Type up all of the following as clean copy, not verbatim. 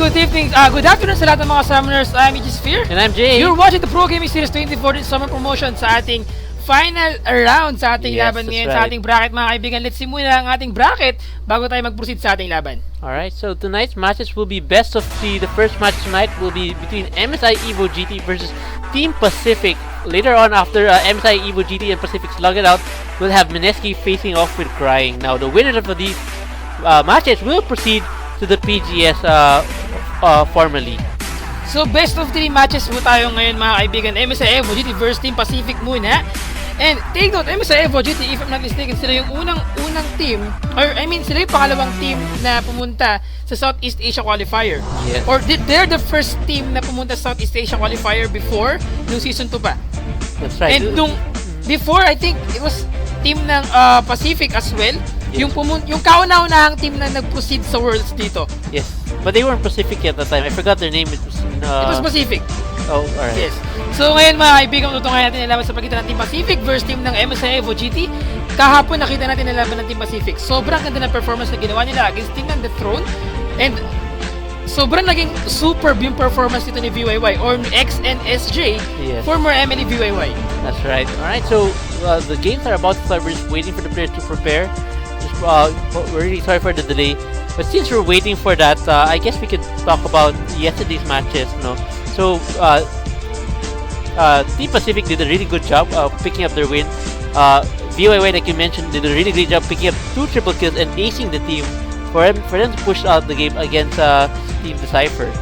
good evening, good afternoon sa lahat ng mga summoners. I'm Sphere. And I'm Jay. You're watching the Pro Gaming Series 2014 Summer Promotion sa ating final round sa ating laban ngayon sa ating bracket, mga kaibigan. Let's simula ang ating bracket bago tayo mag-proceed sa ating laban. Alright, so tonight's matches will be best of 3. The first match tonight will be between MSI EvoGT versus Team Pacific. Later on, after MSI EvoGT and Pacific slug it out, we'll have Mineski facing off with Crying. Now, the winners of these matches will proceed to the PGS formally. So, best of 3 matches po tayo ngayon, mga kaibigan. MSI EvoGT versus Team Pacific muna. And take note, MSI EvoGT, if I'm not mistaken, sila yung unang team, or I mean, sila yung pangalawang team na pumunta sa Southeast Asia Qualifier. Yes. Or they're the first team na pumunta sa Southeast Asia Qualifier before nung season 2 pa. That's right. And nung before, I think it was team ng Pacific as well. Yes. Yung kauna-unahang team na nag-proceed sa Worlds dito. Yes. But they weren't Pacific yet at the time. I forgot their name. It was Pacific. Oh, alright. Yes. So ngayon, mga kaibigan, tutungayan natin ang laban sa pagitan ng Team Pacific versus team ng MSI EvoGT. Kahapon nakita natin ang laban ng Team Pacific. Sobrang ganda ng performance na ginawa nila against team ng The Throne. And sobrang naging superb yung performance dito ni VYY or XNSJ, Yes. former MLE VYY. That's right. Alright, so the games are about to start. We're just waiting for the players to prepare. We're really sorry for the delay. But since we're waiting for that, I guess we could talk about yesterday's matches. So, Team Pacific did a really good job picking up their win. VYY, like you mentioned, did a really great job picking up 2 triple kills and acing the team for them to push out the game against Team Decisive.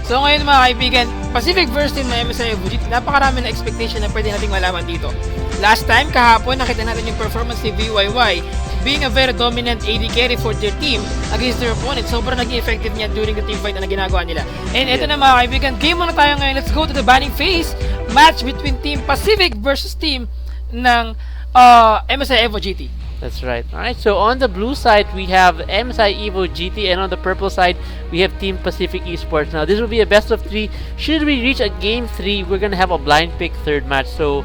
So ngayon, mga kaibigan, Pacific versus team ng MSI EvoGT, napakarami na expectation na pwede nating malaman dito. Last time, kahapon, nakita natin yung performance ni VYY being a very dominant AD carry for their team against their opponent. Sobrang naging effective niya during the team fight na ginagawa nila. And ito na, mga kaibigan, game muna tayo ngayon. Let's go to the banning phase. Match between Team Pacific versus team ng MSI EvoGT. That's right. Alright, so on the blue side, we have MSI EvoGT, and on the purple side, we have Team Pacific Esports. Now, this will be a best of 3. Should we reach a game 3, we're going to have a blind pick third match. So,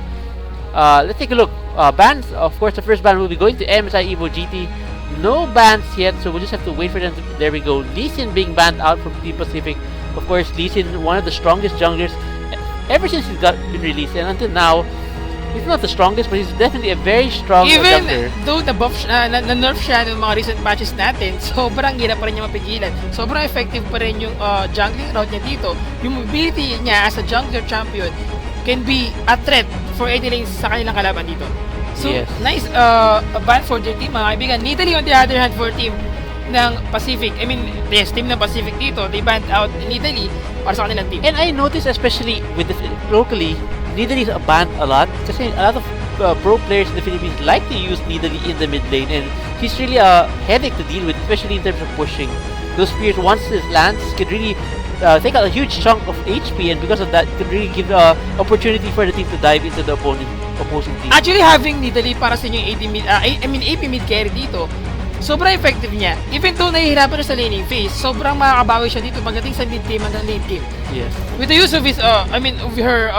let's take a look. Bans, of course, the first ban will be going to MSI EvoGT. No bans yet, so we'll just have to wait for them to... There we go. Lee Sin being banned out from Team Pacific. Of course, Lee Sin, one of the strongest junglers ever since he's been released. And until now, he's not the strongest, but he's definitely a very strong jungler. Even though na-nerf siya ng mga recent matches natin, sobrang hirap pa rin niya mapigilan. Sobrang effective pa rin yung jungling route niya dito. Yung mobility niya as a jungler champion can be a threat for any lanes sa kanilang kalaban dito. So, yes. Nice ban for their team, mga kaibigan. Italy, on the other hand, for team ng Pacific, I mean, yes, team ng Pacific dito, they banned out Italy para sa kanilang team. And I noticed, especially with this locally, Nidalee is banned a lot kasi a lot of pro players in the Philippines like to use Nidalee in the mid lane, and he's really a headache to deal with, especially in terms of pushing. Those spears, once it lands, can really take out a huge chunk of HP, and because of that, it can really give the opportunity for the team to dive into the opposing team. Actually, having Nidalee para sa inyo yung AP mid carry dito, sobrang effective niya. Even though nahihirapan na sa laning phase, sobrang makakabawi siya dito pagdating sa mid game hanggang late game. Yes. With the use of his, of her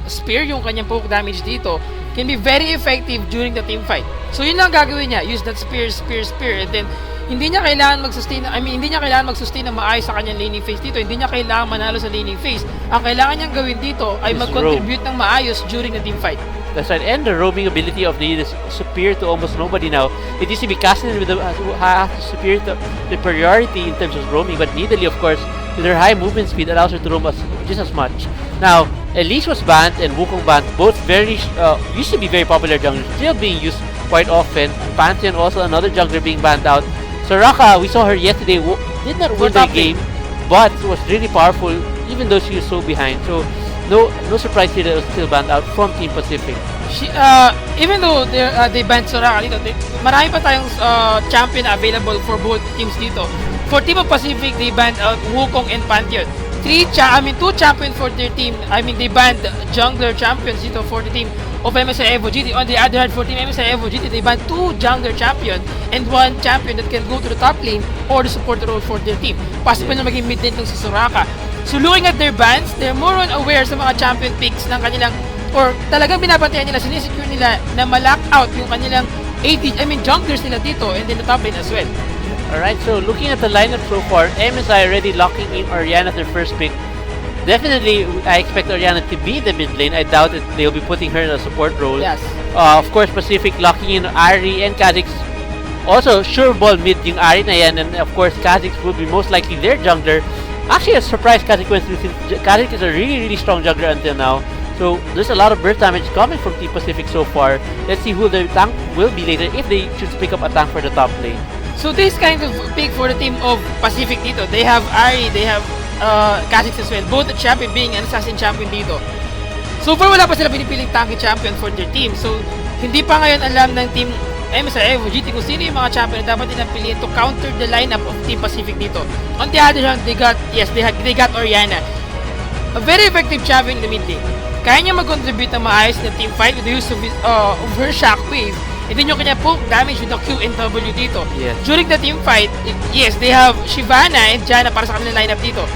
spear, yung kanyang poke damage dito, can be very effective during the team fight. So yun lang gagawin niya, use that spear, and then hindi niya kailangan mag-sustain ng maayos sa kanyang laning phase dito. Hindi niya kailangan manalo sa laning phase. Ang kailangan niyang gawin dito ay mag-contribute ng maayos during the team fight. That's right, and the roaming ability of the is superior to almost nobody now. It used to be Cassidy with the superiority in terms of roaming, but Nidalee, of course, with her high movement speed, allows her to roam just as much. Now, Elise was banned and Wukong banned, both used to be very popular junglers, still being used quite often. Pantheon, also another jungler, being banned out. Soraka, we saw her yesterday, did not win the game, but was really powerful even though she was so behind. So no surprise here that it was still banned out from Team Pacific. Even though they banned Soraka dito, marami pa tayong champion available for both teams dito. For Team of Pacific, they banned out Wukong and Pantheon. 2 champions for their team. I mean, they banned jungler champions dito for the team of MSI EvoGT. On the other hand, for team MSI EvoGT, they banned 2 jungler champion and 1 champion that can go to the top lane or the support role for their team. Possible na maging mid lane itong si Soraka. So looking at their bans, they're more on aware sa mga champion picks ng kanilang, or talagang binabantayan nila, sinisecure nila na ma-lock out yung kanilang junglers nila dito and then the top lane as well. Alright, so looking at the lineup so far, MSI already locking in Orianna as their first pick. Definitely, I expect Orianna to be the mid lane. I doubt that they'll be putting her in a support role. Yes. Of course, Pacific locking in Ari and Kha'Zix. Also, sure ball mid yung Ari na yan. And of course, Kha'Zix will be most likely their jungler. Actually, a surprise Kha'Zix went through since Kha'Zix is a really strong jungler until now. So, there's a lot of burst damage coming from Team Pacific so far. Let's see who the tank will be later if they choose to pick up a tank for the top lane. So this kind of pick for the team of Pacific dito. They have Ari, they have Kha'Zix as well. Both the champion being an assassin champion dito. So far wala pa sila pinipiling tanky champion for their team. So hindi pa ngayon alam ng team MSI EvoGT kung sino yung mga champion na dapat nilang piliin to counter the lineup of Team Pacific dito. On the other hand, they got Orianna. A very effective champion in the mid lane. Kaya niya mag-contribute na maayos na team fight with the use of her shockwave. And then yung kanya poke damage with the Q and W dito. Yes. During the team fight, yes, they have Shyvana and Janna para sa kanilang lineup dito.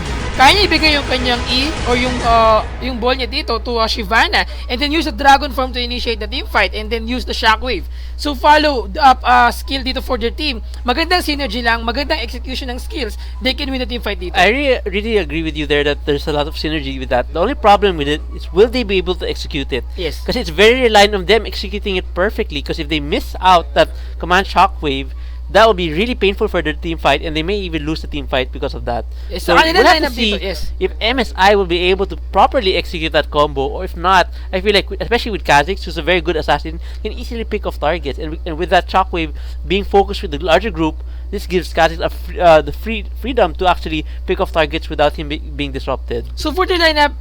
Kaya niya ibigay yung kanyang E or yung ball niya dito to Shyvana and then use the dragon form to initiate the team fight and then use the shockwave. So follow up skill dito for their team. Magandang synergy lang, magandang execution ng skills. They can win the team fight dito. I really agree with you there that there's a lot of synergy with that. The only problem with it is will they be able to execute it? Yes. Because it's very reliant on them executing it perfectly. Because if they miss out that command shockwave, that will be really painful for their team fight, and they may even lose the team fight because of that. Yes, So sa we'll kanilang have to lineup see dito, yes. if MSI will be able to properly execute that combo, or if not, I feel like, especially with Kha'Zix, who's a very good assassin, can easily pick off targets, and with that shockwave being focused with the larger group, this gives Kha'Zix the freedom to actually pick off targets without him being disrupted. So for the lineup,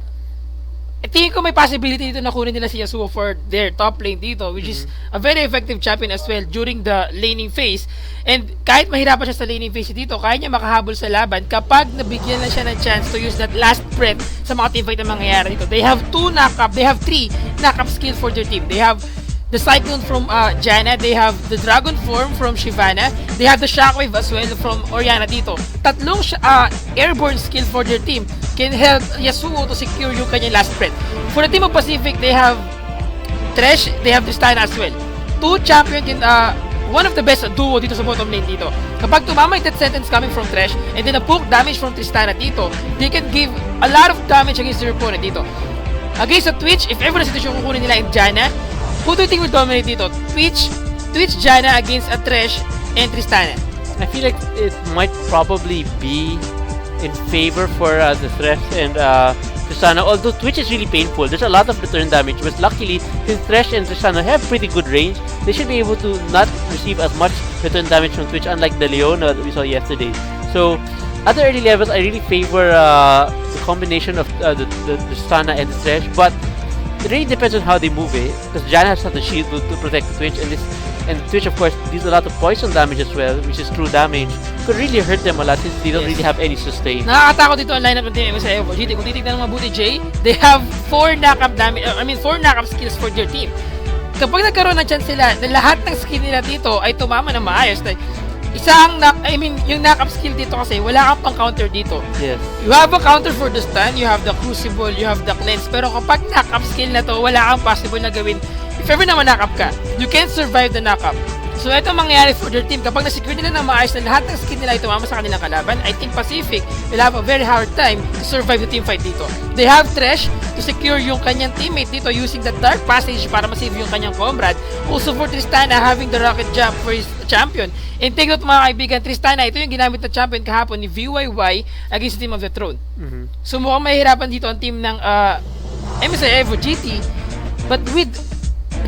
tingin ko may possibility dito na kunin nila si Yasuo for their top lane dito, which is a very effective champion as well during the laning phase. And kahit mahirapan siya sa laning phase dito, kaya niya makahabol sa laban kapag nabigyan na siya ng chance to use that last breath sa mga teamfight na mangyayari dito. They have 3 knock-up skills for their team. They have the Cyclone from Janna, they have the Dragon Form from Shyvana, they have the Shockwave as well from Orianna dito. Tatlong airborne skill for their team can help Yasuo to secure yung kanyang last breath. For the team of Pacific, they have Thresh, they have Tristana as well. 2 champion can, one of the best duo dito sa bottom lane dito. Kapag tumama yung death sentence coming from Thresh, and then a poke damage from Tristana dito, they can give a lot of damage against their opponent dito. Against the Twitch, if ever na sitwasyon kukunin nila yung Janna, who do you think will dominate dito? Twitch, Janna against a Thresh and Tristana. I feel like it might probably be in favor for the Thresh and Tristana, although Twitch is really painful. There's a lot of return damage, but luckily, since Thresh and Tristana have pretty good range, they should be able to not receive as much return damage from Twitch, unlike the Leona that we saw yesterday. So, at the early levels, I really favor the combination of the Tristana and the Thresh, but it really depends on how they move because Janna has the shield to protect the Twitch, and Twitch of course deals a lot of poison damage as well, which is true damage. Could really hurt them a lot since they don't really have any sustain. Nakakatakot dito ang lineup ng Team MSI EvoGT. Kung titignan ng mabuti, Jay, they have 4 knock-up damage, 4 knock-up skills for their team. Kapag nagkaroon ng chance sila na lahat ng skill nila dito ay tumama ng maayos, yung knock-up skill dito kasi wala kang pang counter dito. Yes. You have a counter for the stun, you have the crucible, you have the cleanse, pero kapag knock-up skill na to, wala kang possible na gawin. If ever na ma-knock-up ka, you can't survive the knock-up. So ito mangyayari for their team. Kapag na-secure nila na maayos na lahat ng skill nila ay tumama sa kanilang kalaban, I think Pacific will have a very hard time to survive the team fight dito. They have Thresh to secure yung kanyang teammate dito using the Dark Passage para ma-save yung kanyang comrade. Also for Tristana having the rocket jump for his champion. And take note mga kaibigan, Tristana, ito yung ginamit na champion kahapon ni VYY against the Team of the Throne. So mukhang mahirapan dito ang team ng MSI EvoGT. But with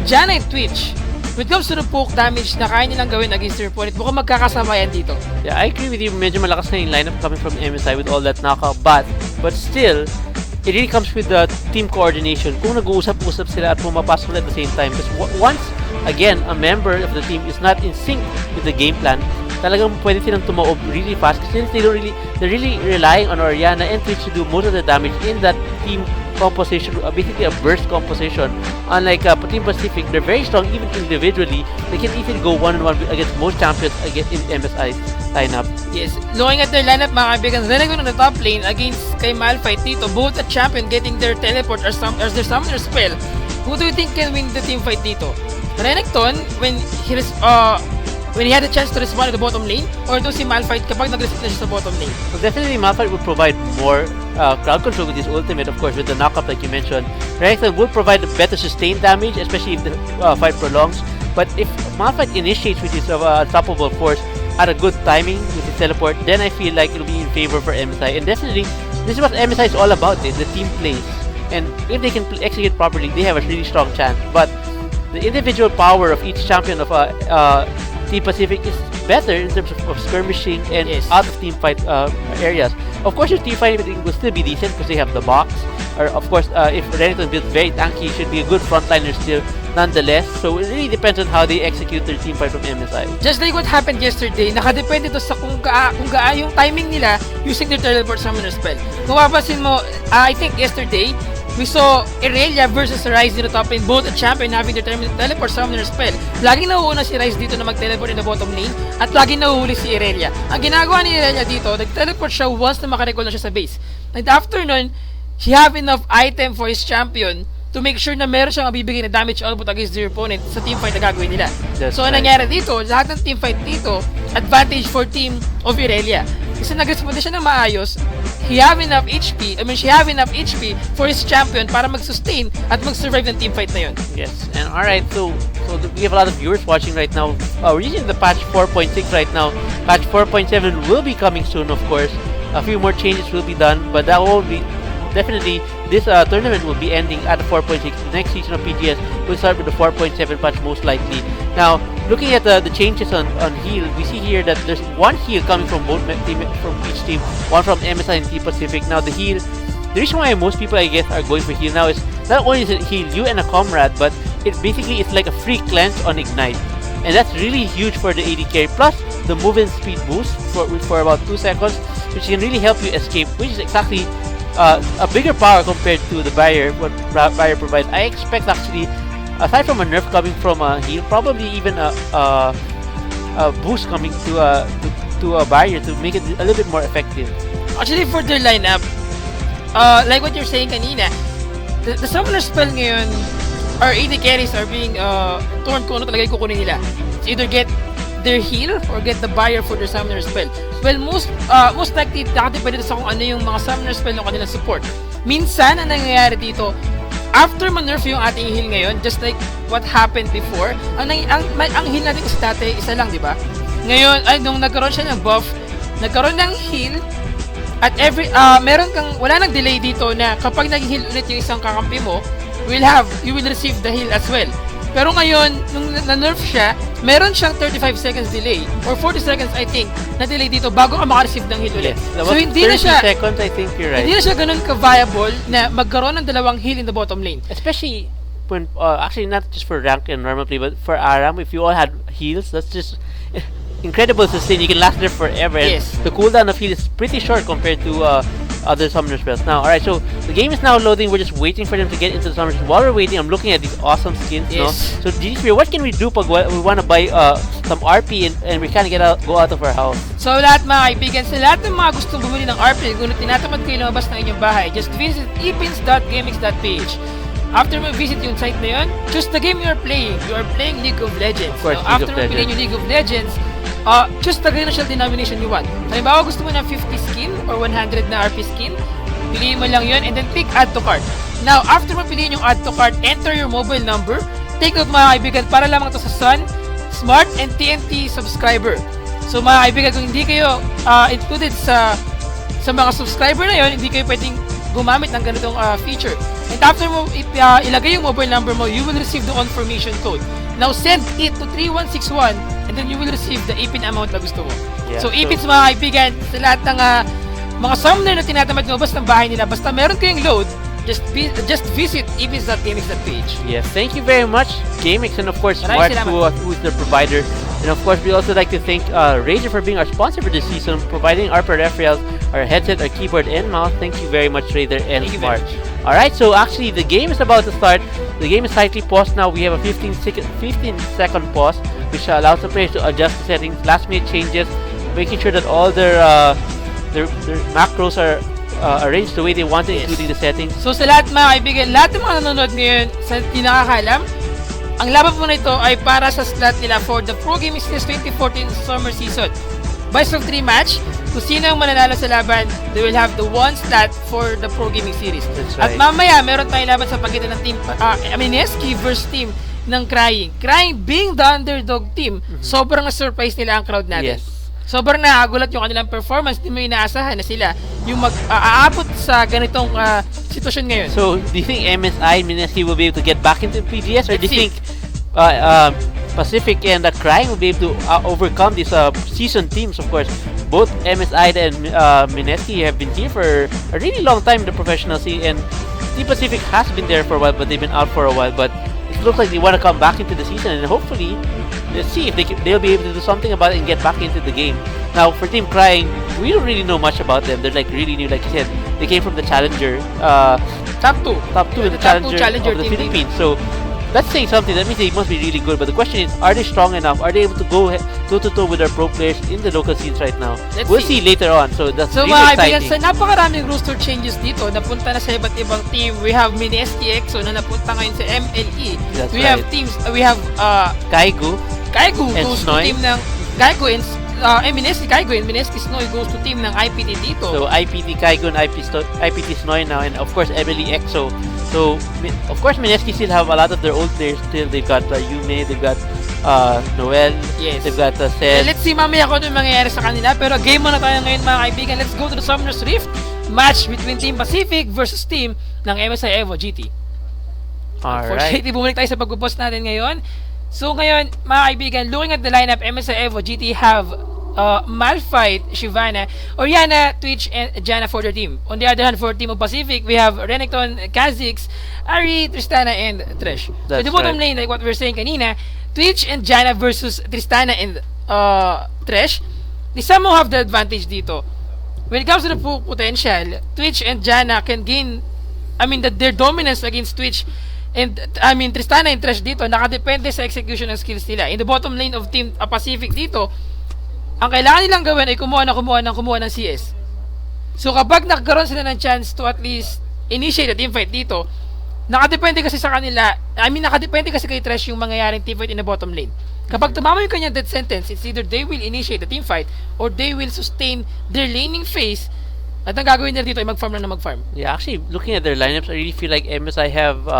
Janna and Twitch, when it comes to the poke damage na kaya nilang gawin against their opponent, mukhang magkakasabayan dito. Yeah, I agree with you. Medyo malakas na yung lineup coming from MSI with all that knockout. But still, it really comes with the team coordination. Kung nag-uusap-usap sila at pumapasok at the same time. Because once, again, a member of the team is not in sync with the game plan, talagang pwede silang tumaob really fast. Since they're really relying on Orianna and Twitch to do most of the damage in that team composition, basically a burst composition. Unlike Team Pacific, they're very strong even individually. They can easily go one-on-one against most champions in MSI's lineup. Yes, looking at their lineup mga kaibigan, Renekton on the top lane against kay Malphite dito, both a champion getting their teleport as their summoner spell. Who do you think can win the team fight dito? Renekton, when when he had a chance to respond to the bottom lane, or to si Malphite kapag nag-reset na siya sa bottom lane? Well, definitely Malphite would provide more crowd control with his ultimate, of course, with the knockup like you mentioned. Renekton would provide better sustained damage, especially if the fight prolongs. But if Malphite initiates with his unstoppable force at a good timing with his teleport, then I feel like it'll be in favor for MSI. And definitely, this is what MSI is all about, the team plays. And if they can execute properly, they have a really strong chance. But the individual power of each champion of Team Pacific is better in terms of skirmishing and out of team fight areas. Of course, your team fighting will still be decent because they have the box. Or of course, if Renekton builds very tanky, should be a good frontliner still, nonetheless. So it really depends on how they execute their team fight from MSI. Just like what happened yesterday, nakadepende to sa kung yung timing nila using their teleport summoner spell. Kung mapapansin mo, I think yesterday, we saw Irelia versus Ryze dito top lane, both a champion having their teleport summoner spell. Laging nauuna si Ryze dito na mag-teleport in the bottom lane at laging nahuhuli si Irelia. Ang ginagawa ni Irelia dito, nag-teleport siya once na makarecall na siya sa base. And after nun, he have enough item for his champion to make sure na meron siyang mabibigay na damage output against their opponent sa team fight na gagawin nila. So, ang nangyari dito, lahat ng team fight dito, advantage for team of Irelia. Kasi nag-responde siya ng maayos, she have enough HP for his champion para mag-sustain at mag-survive ng team fight na yun. Yes, and alright, so we have a lot of viewers watching right now. We're using the patch 4.6 right now. Patch 4.7 will be coming soon, of course. A few more changes will be done, but that will be definitely, this tournament will be ending at the 4.6. The next season of PGS will start with the 4.7 patch most likely. Now, looking at the changes on heal, we see here that there's one heal coming from both from each team, one from MSI and Team Pacific. Now, the reason why most people, I guess, are going for heal now is not only does it heal you and a comrade, but it basically is like a free cleanse on Ignite. And that's really huge for the AD carry. Plus, the movement speed boost for about 2 seconds, which can really help you escape, which is exactly a bigger power compared to the barrier, what barrier provides. I expect actually, aside from a nerf coming from a heal, probably even a boost coming to a barrier to make it a little bit more effective. Actually, for their lineup, like what you're saying kanina, the summoner spell ngayon, our AD carries are being torn kung ano talaga yung kukunin nila. It's either get their heal or get the barrier for their summoner spell. Well, most likely, nakadepende sa kung ano yung mga summoner spell ng kanilang support. Minsan, ang nangyayari dito, after ma-nerf yung ating heal ngayon, just like what happened before, ang heal natin kasi dati, isa lang, di ba? Ngayon, nung nagkaroon siya ng buff, nagkaroon ng heal, at wala nang delay dito na kapag nag-heal ulit yung isang kakampi mo, you will receive the heal as well. Pero ngayon, nung na-nerf siya, meron siyang 35 seconds delay or 40 seconds I think na delay dito bago ka maka-receive ng heal ulit. Yes, so hindi na siya 30 seconds, I think you're right. Hindi na siya ganun ka-viable na magkaroon ng dalawang heal in the bottom lane. Especially when actually not just for rank and normal play, but for ARAM, if you all had heals, that's just incredible sustain. You can last there forever. Yes. And the cooldown of heal is pretty short compared to other summoner spells. Now, alright, so the game is now loading. We're just waiting for them to get into the summoner. While we're waiting, I'm looking at these awesome skins. Yes. No? So, GG, what can we do pag we want to buy some RP and we can't go out of our house? So, lahat mga kaibigan, sa lahat ng mga gustong bumili ng RP, kung tinatamad kayo lumabas ng inyong bahay, just visit epins.gamix.ph. After mag-visit yung site na yun, choose the game you are playing. You are playing League of Legends. Of course, so, after mag-playing yung League of Legends, choose the financial denomination you want. Halimbawa, gusto mo ng 50 skin or 100 na RP skin, piliin mo lang yun and then pick add to cart. Now, after mo piliin yung add to cart, enter your mobile number. Take out mga kaibigan, para lamang ito sa Sun, Smart, and TNT subscriber. So mga kaibigan, kung hindi kayo included sa mga subscriber na yun, hindi kayo pwedeng gumamit ng ganitong feature. And after mo ilagay yung mobile number mo, you will receive the confirmation code. Now, send it to 3161 and then you will receive the ipin amount na gusto mo. Yeah, so, ipins mga kaibigan, sa lahat ng mga summoner na tinatamad lumabas ng bahay nila, basta meron kayong load, just visit epins.gamix.ph. Yes, thank you very much, Gamix, and of course, Smart, who is the provider. And of course, we also like to thank Razer for being our sponsor for this season, providing our peripherals, our headset, our keyboard, and mouse. Thank you very much, Razer and Smart. Alright, so actually, the game is about to start. The game is slightly paused now. We have a 15-second pause, which allows the players to adjust the settings, last-minute changes, making sure that all their macros are arranged the way they want it, including the settings. So sa lahat mga kaibigan, lahat ng mga nanonood ngayon, sa hindi nakakaalam, Ang laban po na ito ay para sa slot nila for the Pro Gaming Series 2014 Summer Season. Best of 3 match. Kung sino ang mananalo sa laban, they will have the one slot for the Pro Gaming Series. That's At right. mamaya, meron tayong laban sa pagitan ng team, Mineski versus team ng Crying. Crying being the underdog team, sobrang surprise nila ang crowd natin. Yes. Sobrang nakagulat yung kanilang performance. Di mo inaasahan na sila yung aabot sa ganitong sitwasyon ngayon. So, do you think MSI Mineski will be able to get back into PGS, or do you Let's see. think Pacific and Crying will be able to overcome these seasoned teams? Of course, both MSI and Mineski have been here for a really long time in the professional scene, and Team Pacific has been there for a while, but they've been out for a while. But it looks like they want to come back into the season, and hopefully, let's see if they'll be able to do something about it and get back into the game. Now, for Team Crying, we don't really know much about them. They're like really new, like you said. They came from the Challenger, Top 2. top two in the Top two Challenger of the team Philippines. So that's saying something. That means they must be really good. But the question is, are they strong enough? Are they able to go toe to toe with our pro players in the local scenes right now? Let's We'll see. see later on. So that's So really mga kaibigan, exciting. sa napakaraming roster changes dito, napunta na sa iba't ibang team. We have Mineski EXO na napunta ngayon sa MLE. That's We have right. teams, we have Kaigu, Kaigu And goes to Snoy. team ng Kaigu and Mineski Kaigu and Mineski Snoy goes to team ng IPT dito. so IPT Kaigu and IPT Snoy now, and of course Emily EXO. So of course Mineski still have a lot of their old players still. They've got Yume, they've got Noel, Yes. they've got Seth. Let's see mamaya kung ano yung mangyayari sa kanila. Pero game muna tayo ngayon mga kaibigan. Let's go to the Summoner's Rift. Match between Team Pacific versus team ng MSI EvoGT. Alright. Unfortunately, bumalik tayo sa pag-post natin ngayon. So ngayon, mga kaibigan, looking at the lineup, MSI EvoGT have Malphite, Shyvana, Oriana, Twitch, and Janna for their team. On the other hand, for Team of Pacific, we have Renekton, Kha'Zix, Ari, Tristana, and Thresh. So That's the bottom right. lane, like what we were saying kanina, Twitch and Janna versus Tristana and Thresh, they somehow have the advantage dito. When it comes to the potential, Twitch and Janna can gain, their dominance against Twitch and Tristana and Thresh dito, nakadepende sa execution ng skills nila. In the bottom lane of Team Pacific dito, ang kailangan nilang gawin ay kumuha ng CS. So kapag nagkaroon sila ng chance to at least initiate a teamfight dito, nakadepende kasi sa kanila, nakadepende kasi kay Thresh yung mangyayaring teamfight in the bottom lane. Kapag tumama yung kanyang death sentence, it's either they will initiate the teamfight or they will sustain their laning phase, at ang gagawin nila dito ay mag-farm lang na mag-farm. Yeah, actually, looking at their lineups, I really feel like MSI have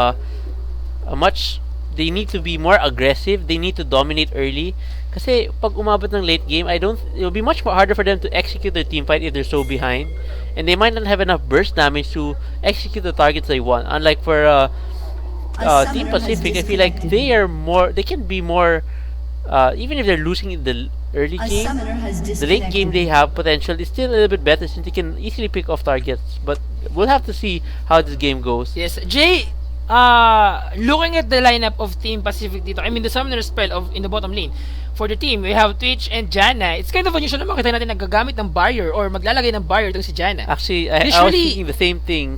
they need to be more aggressive. They need to dominate early. Kasi pag umabot ng late game, it'll be much more harder for them to execute their team fight if they're so behind. And they might not have enough burst damage to execute the targets they want. Unlike for Team Pacific, I feel like they can be more, even if they're losing in the early game, the late game they have potential is still a little bit better since they can easily pick off targets. But we'll have to see how this game goes. Yes, Jay, looking at the lineup of Team Pacific dito, the summoner spell in the bottom lane. For the team, we have Twitch and Janna. It's kind of unusual na makita natin nagagamit ng barrier or maglalagay ng barrier itong si Janna. Actually, I was Usually- thinking the same thing.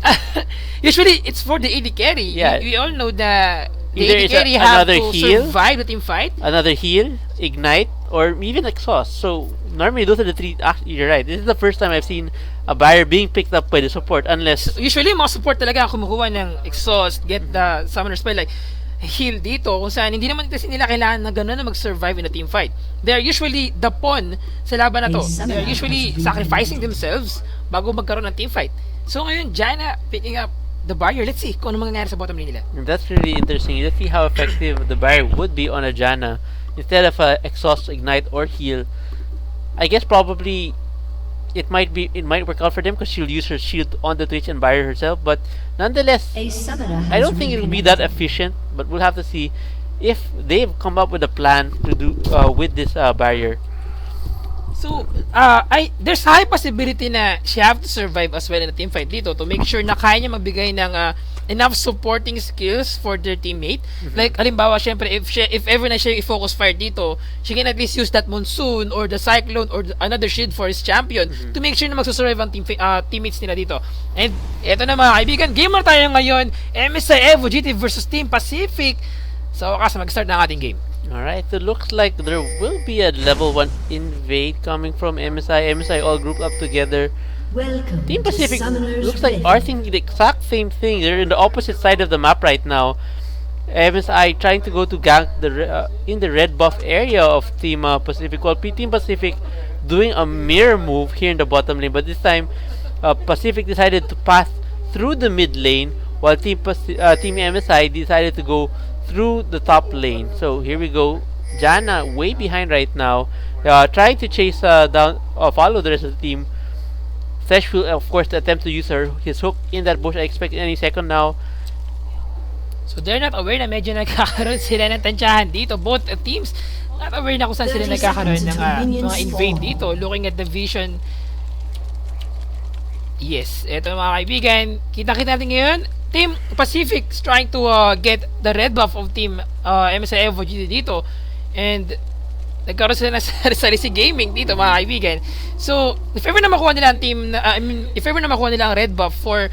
Usually, it's for the AD carry. Yeah. We all know that the Either AD it's carry have another to heal. survive the team fight. Another heal, ignite, or even exhaust. So normally those are the three. Actually, you're right. This is the first time I've seen a barrier being picked up by the support, unless Usually, mga support talaga ang kumukuha ng exhaust, get the summoner spell, like heal dito, kung saan hindi naman kasi nila kailangan na gano'n na mag-survive in a team fight. They are usually the pawn sa laban na to. They are usually sacrificing themselves bago magkaroon ng team fight. So ngayon, Janna picking up the barrier. Let's see kung ano mangyayari sa bottom lane nila. that's really interesting. Let's see how effective the barrier would be on a Janna instead of a exhaust, ignite, or heal. I guess probably it might work out for them because she'll use her shield on the Twitch and barrier herself. But nonetheless, I don't think it'll be that efficient. But we'll have to see if they've come up with a plan to do with this barrier. So, there's high possibility na she have to survive as well in a team fight dito to make sure na kaya niya magbigay ng enough supporting skills for their teammate. Like, halimbawa, syempre, if ever na siya i-focus fire dito, she can at least use that monsoon or the cyclone or another shield for his champion to make sure na magsusurvive ang teammates nila dito. And, eto na mga kaibigan, gamer tayo ngayon, MSI EvoGT versus Team Pacific. So, wakas mag-start na ang ating game. Alright, so looks like there will be a level 1 invade coming from MSI. MSI all grouped up together. Welcome Team to Pacific Summoner's looks like Rift. are thinking the exact same thing. They're in the opposite side of the map right now. MSI trying to go to gank in the red buff area of Team Pacific. While Team Pacific doing a mirror move here in the bottom lane, but this time Pacific decided to pass through the mid lane, while Team MSI decided to go through the top lane. So here we go. Jana way behind right now, trying to chase down, follow the rest of the team. Sesh will of course attempt to use his hook in that bush. I expect any second now. So they're not aware na medyo nagkakaroon sila ng tansyahan dito. Both teams not aware na kung saan sila nagkakaroon ng mga invade dito. Looking at the vision. Yes, eto mga kaibigan. Kita-kita natin ngayon. Team Pacific is trying to get the red buff of Team MSI EvoGT dito. And nagkaroon sila ng sarili gaming dito mga kaibigan. So, if ever na makuha nila ang team, if ever na makuha nila ang red buff for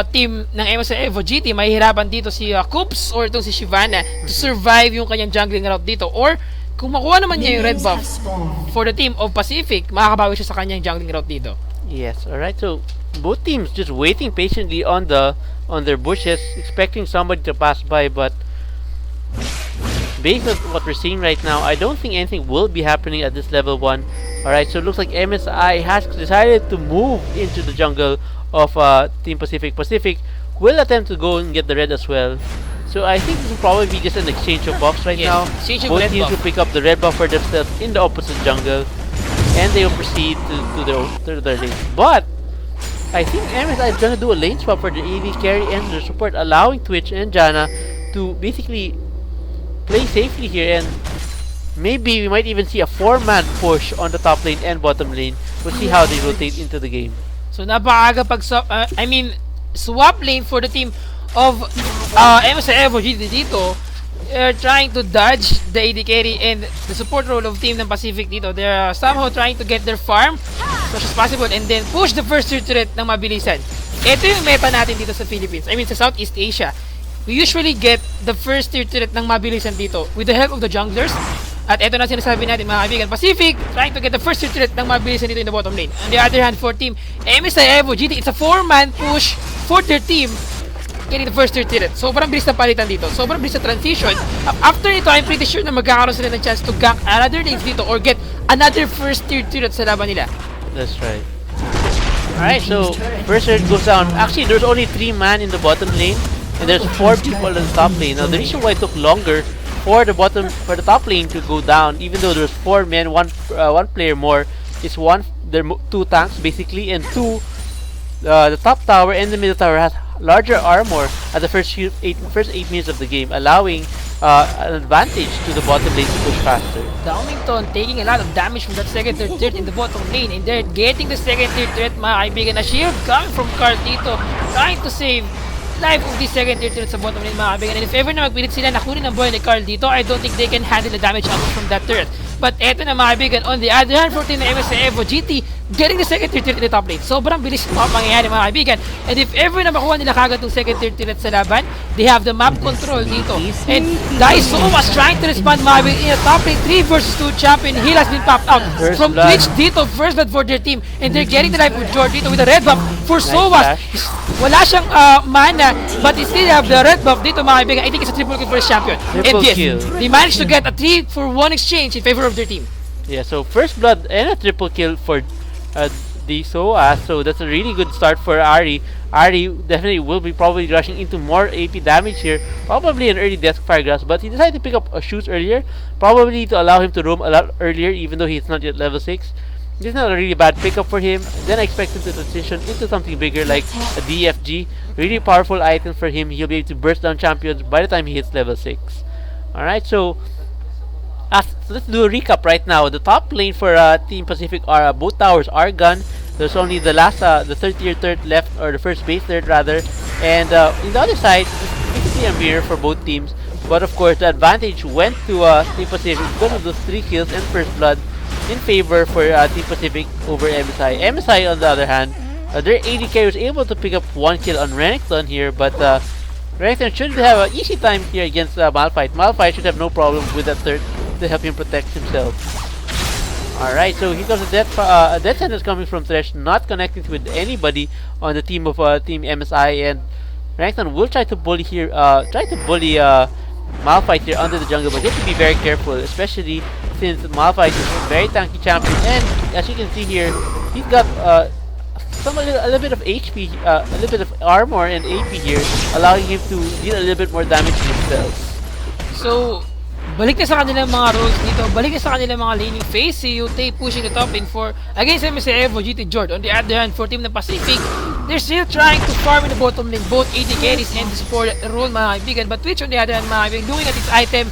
team ng MSI EvoGT, mahihirapan dito si Coops or itong si Shyvana to survive yung kanyang jungling route dito. Or, kung makuha naman niya yung red buff for the team of Pacific, makakabawi siya sa kanyang jungling route dito. Yes, alright. So, both teams just waiting patiently on their bushes, expecting somebody to pass by, but based on what we're seeing right now, I don't think anything will be happening at this level 1. Alright, so it looks like MSI has decided to move into the jungle of Team Pacific. Pacific will attempt to go and get the red as well. So I think this will probably be just an exchange of buffs right now. Both teams will pick up the red buff for themselves in the opposite jungle, and they will proceed to their lane. But I think MSI is gonna do a lane swap for the AD carry and their support, allowing Twitch and Jana to basically play safely here, and maybe we might even see a 4-man push on the top lane and bottom lane. We'll see how they rotate into the game. So napakaaga pag swap lane for the team of MSI EvoGT dito. They're trying to dodge the AD carry and the support role of team ng Pacific dito. They're somehow trying to get their farm as much as possible and then push the first tier turret ng mabilisan. Ito yung meta natin dito sa Philippines. Sa Southeast Asia. We usually get the first tier turret ng mabilisan dito with the help of the junglers. At ito na sinasabi natin mga kaibigan, Pacific trying to get the first tier turret ng mabilisan dito in the bottom lane. On the other hand, for team MSI EvoGT, it's a 4-man push for their team getting the first tier turret. Sobrang bilis na palitan dito. Sobrang bilis na transition. After nito, I'm pretty sure na magkakaroon sila ng chance to gank another lanes dito or get another first tier turret sa laban nila. That's right. Alright, so first turret goes down. Actually, there's only 3 man in the bottom lane, and there's 4 people in the top lane. Now, the reason why it took longer for the top lane to go down, even though there's 4 men, one player more, is there are 2 tanks basically, and 2 the top tower and the middle tower has larger armor at the first 8 minutes of the game, allowing an advantage to the bottom lane to push faster. Downington taking a lot of damage from that second tier turret in the bottom lane, and they're getting the second tier turret mga kaibigan. A shield coming from Carl dito, trying to save life of the second tier turret sa bottom lane mga kaibigan. And if ever na magpilit sila na kunin ang buhay ni Carl dito, I don't think they can handle the damage output from that turret. But eto na mga kaibigan, on the other hand, 14 na MSI EvoGT getting the second tier turret in the top lane. Sobrang bilis mga pangyayari mga kaibigan. And if ever na makuha nila kagad yung second tier turret sa laban, they have the map control dito. And guys, so much trying to respond mga kaibigan in the top lane. 3 versus 2 champion. Heal has been popped out from Twitch dito. First blood for their team. And they're getting the life of George dito with a red buff for Sowas. Wala siyang mana, but he still have the red buff dito mga kaibigan. I think it's a triple kill for his champion. And yes, they managed to get a 3-for-1 exchange in favor of their team. Yeah, so first blood and a triple kill for the Soa, so that's a really good start for Ari. Ari definitely will be probably rushing into more AP damage here, probably an early death firegrass, but he decided to pick up a shoes earlier, probably to allow him to roam a lot earlier even though he's not yet level 6. This is not a really bad pickup for him. Then I expect him to transition into something bigger like a DFG. Really powerful item for him. He'll be able to burst down champions by the time he hits level 6. Alright, so let's do a recap right now. The top lane for Team Pacific are both towers are gone. There's only the last, the third tier turret left, or the first base turret rather. And in the other side, it's basically a mirror for both teams. But of course, the advantage went to Team Pacific because of those 3 kills and first blood in favor for Team Pacific over MSI. MSI, on the other hand, their AD carry was able to pick up 1 kill on Renekton here, but Renekton should have an easy time here against Malphite. Malphite should have no problem with that third to help him protect himself. Alright, so here comes a death sentence coming from Thresh, not connecting with anybody on the team of Team MSI, and Renekton will try to bully here, Malphite here under the jungle, but you have to be very careful, especially since Malphite is a very tanky champion, and as you can see here, he's got a little bit of HP, a little bit of armor and AP here, allowing him to deal a little bit more damage to himself. So, balik na sa kanilang mga roles dito, balik na sa kanilang mga laning phase, si Yute pushing the top lane for against MSI EvoGT Jord. On the other hand, for team ng Pacific, they're still trying to farm in the bottom lane, both AD carries and the support role mga kaibigan. But Twitch on the other hand mga kaibigan, looking at its item,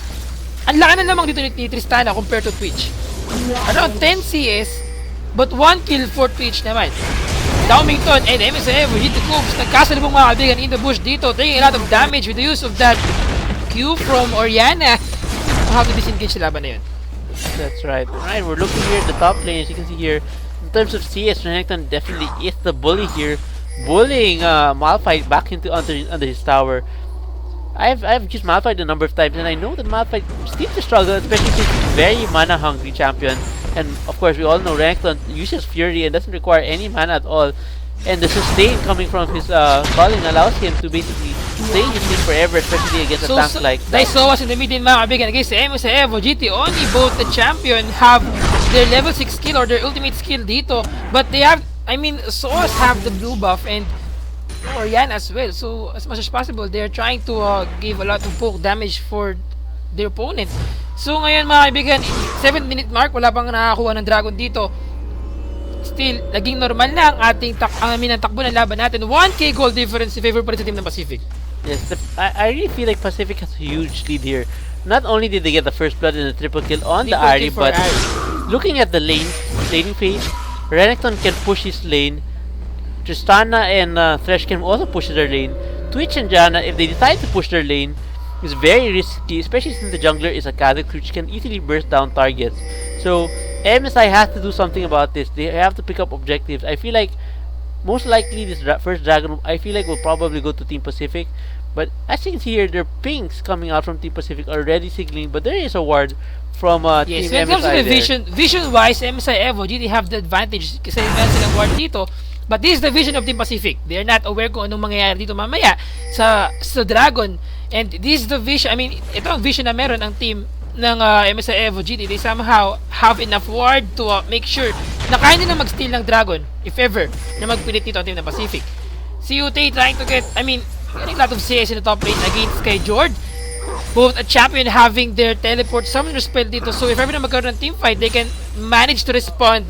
ang laki na lamang dito ni Tristana compared to Twitch. Around 10 CS, but 1 kill for Twitch naman. Downington and MSI EvoGT Cubes, nagkasalubong mga kaibigan in the bush dito, taking a lot of damage with the use of that Q from Oriana. How to disengage sa laban na yun. That's right. Alright, we're looking here at the top lane. As you can see here, in terms of CS, Renekton definitely is the bully here, bullying Malphite back into under his tower. I've used Malphite a number of times, and I know that Malphite seems to struggle, especially since he's a very mana hungry champion. And of course, we all know Renekton uses Fury and doesn't require any mana at all. And the sustain coming from his calling allows him to basically stay in his team forever, especially against a tank like that. Daisowas in the mid lane mga kaibigan against the MSI EvoGT. Only both the champion have their level 6 skill or their ultimate skill dito. But they have, I mean, Soas have the blue buff and Oriana as well. So as much as possible, they're trying to give a lot of poke damage for their opponent. So ngayon mga kaibigan, 7-minute mark, wala pang nakakuha ng dragon dito. Still, naging normal na ang ating takbo ng laban natin. 1k gold difference in favor pa rin sa team ng Pacific. Yes, I really feel like Pacific has a huge lead here. Not only did they get the first blood and the triple kill on the Ahri, but looking at the laning phase, Renekton can push his lane. Tristana and Thresh can also push their lane. Twitch and Janna, if they decide to push their lane, is very risky, especially since the jungler is a Kha'Zix which can easily burst down targets. So MSI has to do something about this. They have to pick up objectives. I feel like most likely this first dragon, I feel like will probably go to Team Pacific. But as you can see here, there are pings coming out from Team Pacific already signaling. But there is a ward from yes, Team when it comes to MSI the vision-wise, MSI EvoGT have the advantage kasi meron silang ward dito. But this is the vision of Team Pacific. They are not aware kung anong mangyayari dito mamaya sa Dragon. And this is the vision, I mean, ito ang vision na meron ang team ng MSI EvoGT. They somehow have enough ward to make sure na kaya nila mag-steal ng Dragon, if ever, na magpilit dito ang team ng Pacific. Si Yute trying to get, I mean, getting a lot of CS in the top lane against kay Jord. Both a champion having their teleport summon spell dito. So if ever na magkaroon ng team fight, they can manage to respond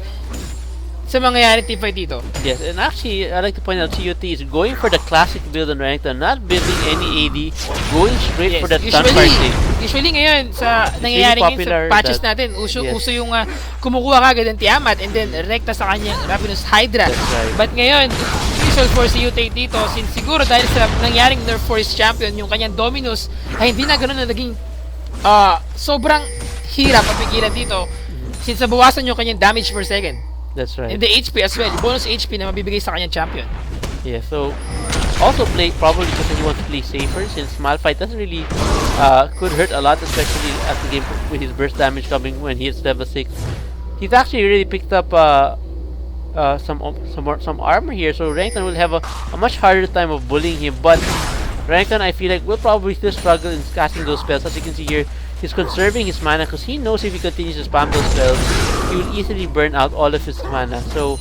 sa mangyayari team fight dito. Yes, and actually, I'd like to point out CUT is going for the classic build on Renekton, not building any AD, going straight for the stun party. Usually ngayon, sa nangyayari ngayon sa patches natin, uso yung kumukuha kagad ng Tiamat and then rekta sa kanyang Ravenous Hydra. Right. But ngayon, usual for CUT dito, since siguro dahil sa nangyaring nerf for his champion, yung kanyang Dominus, ay hindi na ganoon na naging sobrang hirap ang pigilan dito since nabawasan yung kanyang damage per second. That's right. And the HP as well, bonus HP na mabibigay sa kanyang champion. Yeah, so also play probably because he wants to play safer since Malphite doesn't really could hurt a lot, especially at the game with his burst damage coming when he hits level 6. He's actually really picked up some armor here, so Renekton will have a much harder time of bullying him. But Renekton, I feel like, will probably still struggle in casting those spells. As you can see here, he's conserving his mana because he knows if he continues to spam those spells, he will easily burn out all of his mana. So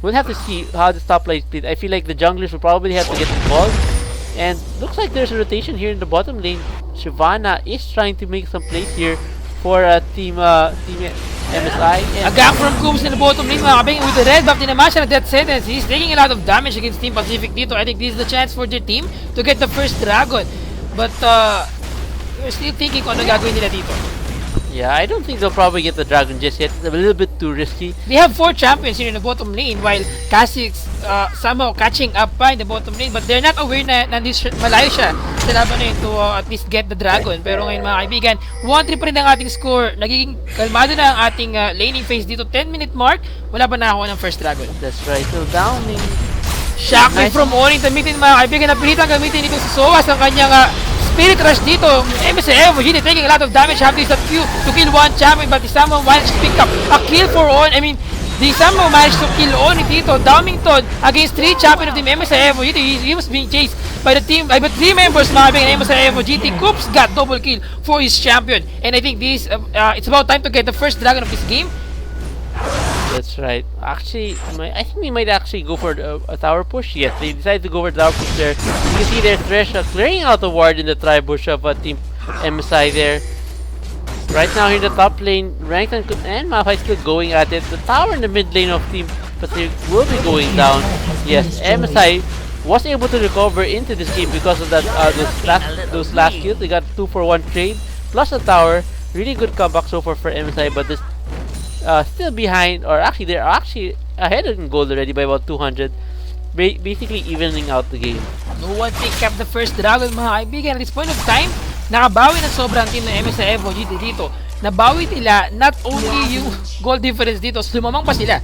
we'll have to see how this top lane split. I feel like the junglers will probably have to get involved. And looks like there's a rotation here in the bottom lane. Shyvana is trying to make some plays here for team MSI. A gap from Coombs in the bottom lane mga kabing with the red buff naman siya na death sentence. He's taking a lot of damage against Team Pacific dito. I think this is the chance for their team to get the first dragon. But we're still thinking kung ano gagawin nila dito. Yeah, I don't think they'll probably get the dragon just yet. It's a little bit too risky. They have 4 champions here in the bottom lane while Kha'Zix somehow catching up pa in the bottom lane, but they're not aware na malayo siya sa laban na yun to at least get the dragon. Pero ngayon mga kaibigan, 1-3 pa rin ang ating score. Nagiging kalmado na ang ating laning phase dito. 10-minute mark, wala pa nakakuha ng first dragon. That's right. So downing. Shockwave from Onin gamitin mga kaibigan. Napilitan gamitin dito si Soas ang kanyang Spirit Rush dito. MSI EvoGT taking a lot of damage. Have this at Q to kill one champion, but someone managed to pick up a kill for On. I mean, They somehow managed to kill only dito. Domington against 3 champion of Team MSI EvoGT. He was being chased by the team, by 3 members mga kaibigan ng MSI EvoGT. Coops got double kill for his champion. And I think this, it's about time to get the first dragon of this game. That's right. Actually, I think we might actually go for a tower push. Yes, they decided to go for the tower push there. You can see their Thresh clearing out the ward in the tri-bush of Team MSI there. Right now here in the top lane, Rankin and Malphite still going at it. The tower in the mid lane of Team Pacific will be going down. Yes, MSI was able to recover into this game because of that those last kills. They got 2-for-1 trade plus a tower. Really good comeback so far for MSI, but this still behind, or actually they're actually ahead in gold already by about 200. Basically evening out the game. No one picked up the first dragon mga kaibigan. At this point of time, nakabawi na sobrang team ng MSI EvoGT dito. Nabawi nila not only yung gold difference dito, lumamang pa sila.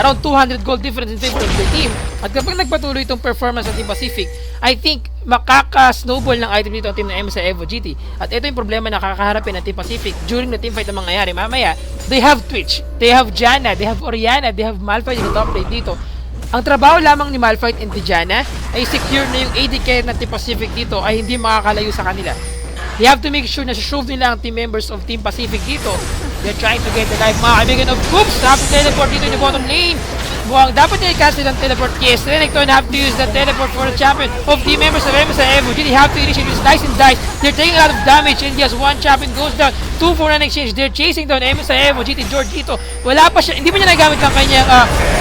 Around 200 gold difference in favor of their team. At kapag nagpatuloy itong performance ng Team Pacific, I think makaka-snowball ng item dito ang team ng MSI EvoGT. At ito yung problema na kakaharapin ng Team Pacific during the teamfight na mangyayari. Mamaya, they have Twitch, they have Janna, they have Oriana, they have Malphite in the top lane dito. Ang trabaho lamang ni Malphite and Janna ay secure na yung AD carry ng Team Pacific dito ay hindi makakalayo sa kanila. They have to make sure na shove nila ang team members of Team Pacific dito. They're trying to get the life mga kaibigan of Coops. Have to teleport dito in the bottom lane. Mukhang dapat nila i-cancel ang teleport. Yes, Renekton have to use the teleport for the champion of team members of MSI EvoGT. They have to initiate this Dice and Dice. They're taking a lot of damage and just one champion goes down. 2-for-1 exchange. They're chasing down MSI EvoGT. George dito. Wala pa siya. Hindi pa niya nagamit ang kanyang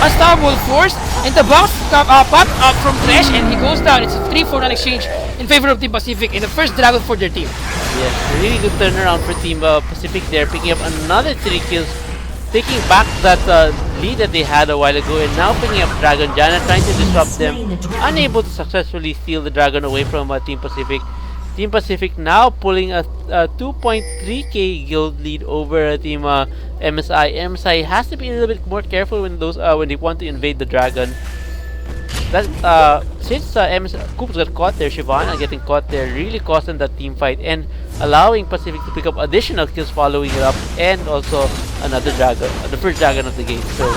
unstoppable force. And the box popped up from Thresh and he goes down. It's a 3-for-1 exchange in favor of Team Pacific and the first dragon for their team. Yes, really good turnaround for Team Pacific there, picking up another 3 kills, taking back that lead that they had a while ago, and now picking up Dragon Janna, trying to disrupt them, unable to successfully steal the dragon away from Team Pacific. Team Pacific now pulling a 2.3k guild lead over Team MSI. MSI has to be a little bit more careful when they want to invade the dragon. That since Coops got caught there, Shyvana getting caught there really cost them that team fight and allowing Pacific to pick up additional kills following it up, and also another dragon, the first dragon of the game. So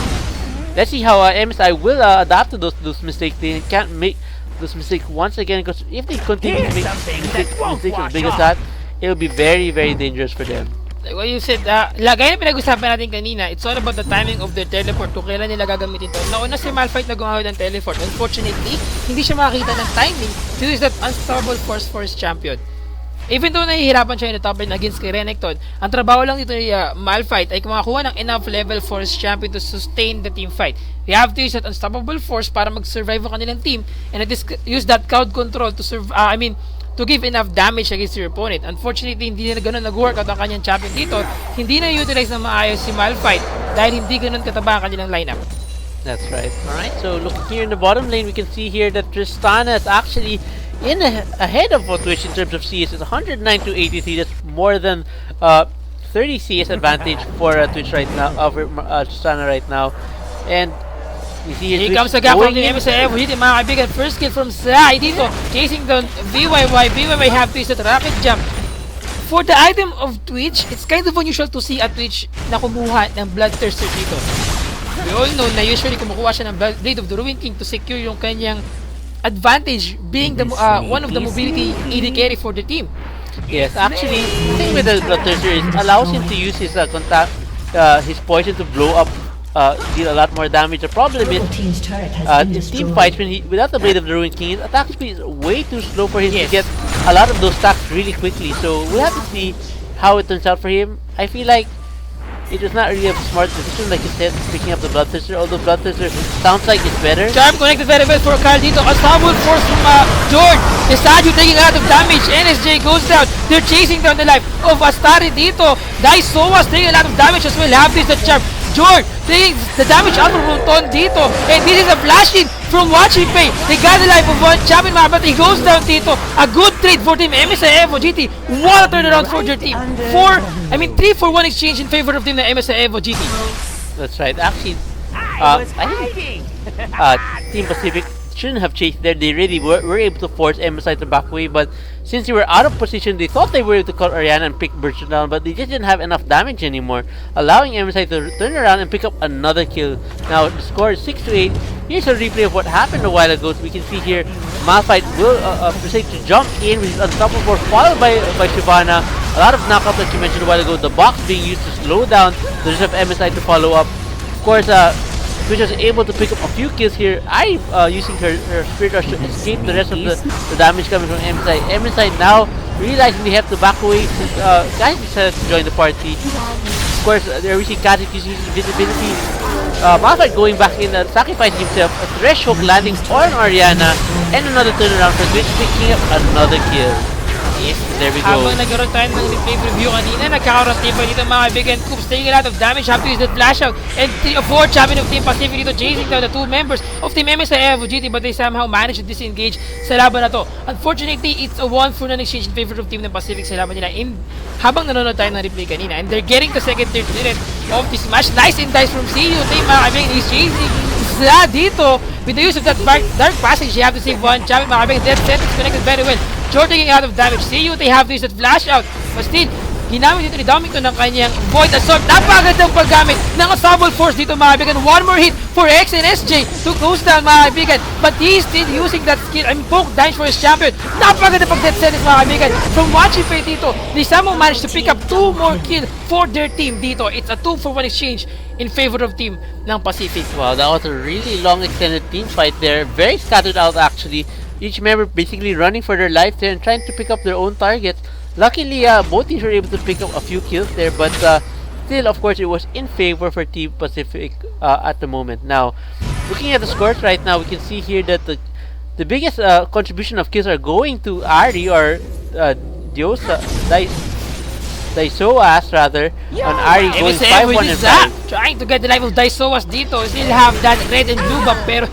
let's see how MSI will adapt to those mistakes. They can't make those mistakes once again, because if they continue to make mistakes as big as that, it will be very, very dangerous for them. Like what you said, lagay na pinag-usapan natin kanina, it's all about the timing of their teleport kung kailan nila gagamitin ito. Nauna si Malphite na gumamit ng teleport. Unfortunately, hindi siya makakita ng timing to use that unstoppable force for his champion. Even though nahihirapan siya in the top lane against kay Renekton, ang trabaho lang dito ni Malphite ay makakuha ng enough level for his champion to sustain the team fight. We have to use that unstoppable force para mag-survive ang kanilang team, and use that crowd control to to give enough damage against your opponent. Unfortunately, hindi na ganun nag-work out ang kanyang champion dito. Hindi na utilize na maayos si Malphite dahil hindi ganun kataba ang kanilang lineup. That's right. Alright, so looking here in the bottom lane, we can see here that Tristana is actually ahead of Twitch in terms of CS. It's 109 to 83. That's more than 30 CS advantage for Twitch right now, over Tristana right now. And you see here comes the gap from the MSI EvoGT mga kaibigan. First kill from Sai dito. Chasing down VYY. VYY have to use that rocket jump. For the item of Twitch, it's kind of unusual to see a Twitch na kumuha ng Bloodthirster dito. We all know na usually kumukuha siya ng Blade of the Ruin King to secure yung kanyang advantage, being the one of the mobility AD carry for the team. Yes, actually, the thing with the Bloodthirster is allows him to use his his poison to blow up, deal a lot more damage. The problem is in team fights, without the Blade of the Ruin King, his attack speed is way too slow for him to get a lot of those stacks really quickly. So we'll have to see how it turns out for him. I feel like it was not really a smart decision, like you said, picking up the Bloodthirster, although Bloodthirster sounds like it's better. Charm connected very well for Carl dito. Unstoppable force from George. Estadio taking a lot of damage. NSJ goes down. They're chasing down the life of Astari dito. Daisowas taking a lot of damage as well. Have this the Charm. George taking the damage out of Roton dito. And this is a flash in from Watching Pay. They got the life of one champion, but he goes down dito. A good trade for Team MSI EvoGT. What a turnaround for their team. 3-for-1 exchange in favor of Team MSI EvoGT. That's right. Actually, I think Team Pacific shouldn't have chased there. They really were able to force MSI to back away, but since they were out of position, they thought they were able to call Oriana and pick Burst down, but they just didn't have enough damage anymore, allowing MSI to turn around and pick up another kill. Now the score is 6-8. Here's a replay of what happened a while ago. So we can see here, Malphite will proceed to jump in with his unstoppable, followed by Shyvana. A lot of knockup that you mentioned a while ago. The box being used to slow down the rest of MSI to follow up. Of course, Twitch was able to pick up a few kills here. Using her Spirit Rush to escape the rest of the damage coming from MSI. MSI now realizing they have to back away since guys decided to join the party. Of course, they're reaching Kha'Zix using invisibility. Malphite going back in and sacrificing himself. A Thresh Hook landing on Oriana. And another turnaround for Twitch, picking up another kill. Yes, there we go. Habang nagkaroon tayo ng replay review kanina, nagkakaroon tayo dito mga kaibigan. Coops taking a lot of damage, have to use that flash out. And 3 or 4 champion of Team Pacific dito chasing down the 2 members of Team MSI EvoGT, but they somehow managed to disengage sa laban na to. Unfortunately, it's a 1-for-1 exchange in favor of Team ng Pacific sa laban nila. Habang nanonood tayo ng replay kanina, and they're getting the second, third minute of this match. Nice and dice from CU. Team mga kaibigan, he's chasing sa dito. With the use of that dark passage, you have to save one champion mga kaibigan. Death sentence connected very well. Short taking out of damage. CU, they have to use that flash out. But still, ginamit dito ni Domington ng kanyang Void Assault. Napakagandang paggamit ng Ensemble Force dito mga kaibigan. One more hit for X and SJ to close down mga kaibigan. But he's still using that skill. Poke damage for his champion. Napakaganda pag death sentence mga kaibigan. From watching Faye dito, they somehow managed to pick up 2 more kills for their team dito. It's a 2-for-1 exchange in favor of team ng Pacific. Wow, that was a really long extended team fight there. Very scattered out actually. Each member basically running for their life there and trying to pick up their own targets. Luckily, both teams were able to pick up a few kills there, but still, of course, it was in favor for Team Pacific at the moment. Now, looking at the scores right now, we can see here that the biggest contribution of kills are going to Ari or Daisoas rather, on Ari going 5-1 and 5. Trying to get the life of Daisoas dito. Still have that red and blue buff, pero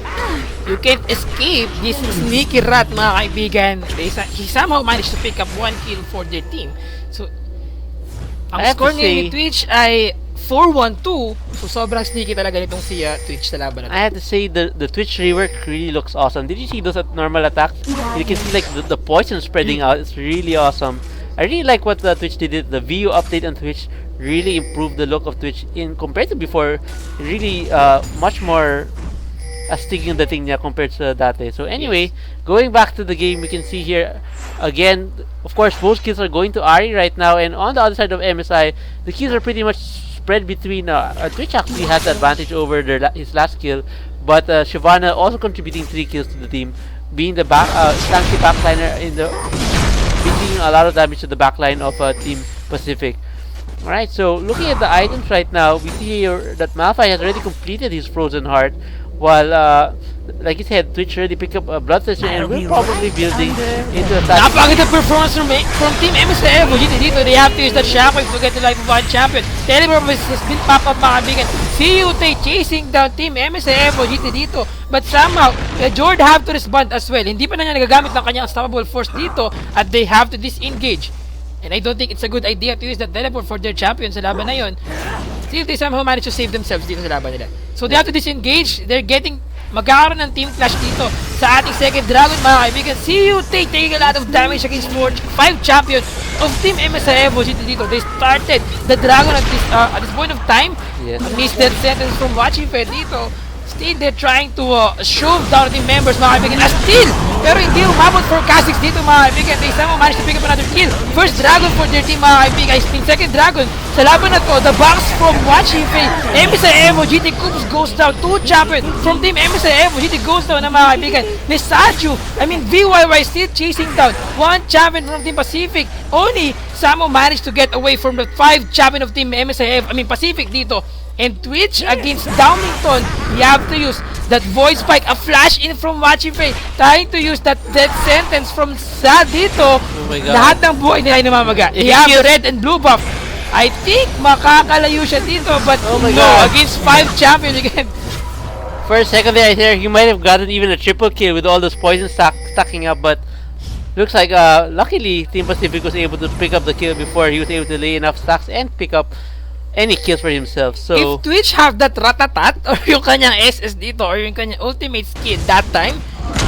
you can't escape this sneaky rat mga kaibigan. He somehow managed to pick up 1 kill for their team. So, ang score ni Twitch ay 4-1-2. So, sobrang sneaky talaga nitong si Twitch sa laban na to. I have to say, the Twitch rework really looks awesome. Did you see those at normal attacks? You can see like the poison spreading out. It's really awesome. I really like what Twitch did. The VU update on Twitch really improved the look of Twitch in compared to before. Really much more sticking the thing niya compared to dati. So anyway, going back to the game, we can see here again, of course, most kills are going to Ari right now, and on the other side of MSI, the kills are pretty much spread between Twitch actually has the advantage over his last kill, but Shyvana also contributing 3 kills to the team, being the tanky backliner in the beating a lot of damage to the backline of Team Pacific. Alright, so looking at the items right now, we see here that Malphite has already completed his Frozen Heart, while like you said, Twitch already picked up a Bloodthirster and will probably building into a napakaganda performance from Team MSI EvoGT dito. They have to use that Shockwave to get the life of one champion. Teleport has been popped up mga kaibigan. CUT chasing down Team MSI EvoGT dito. But somehow, Jord have to respond as well. Hindi pa na niya nagagamit ng kanyang Unstoppable Force dito at they have to disengage. And I don't think it's a good idea to use that teleport for their champion sa laban na yun. Still, they somehow manage to save themselves dito sa laban nila. So they have to disengage. They're getting magkakaroon ng team clash dito sa ating second dragon mga kaibigan. CUT taking a lot of damage against 5 champions of Team MSI EvoGT dito. They started the dragon at this point of time. Yes. A missed death sentence from watching Fair dito. Still, they're trying to shove down the members mga kaibigan. Still, pero hindi umabot for Kha'Zix dito mga kaibigan. They somehow managed to pick up another kill. First dragon for their team mga kaibigan. Second dragon sa laban na to. The box from watching Faye. MSI EvoGT Coops goes down. 2 champion from Team MSI EvoGT goes down na mga kaibigan. Nesaju, VYY still chasing down 1 champion from Team Pacific. Only somehow managed to get away from the 5 champion of Team Pacific dito. And Twitch against Domington, you have to use that void spike, a flash in from Wachife, trying to use that death sentence from Sa dito. Oh my God. Lahat ng buhay nila ay namamaga. He have red and blue buff. I think makakalayo siya dito, but no, God. against 5 champions again. For a second there, he might have gotten even a triple kill with all those poison stacking up, but looks like luckily Team Pacific was able to pick up the kill before he was able to lay enough stacks and pick up any kills for himself. So if Twitch have that ratatat or yung kanyang SS dito or yung kanyang ultimate skill that time,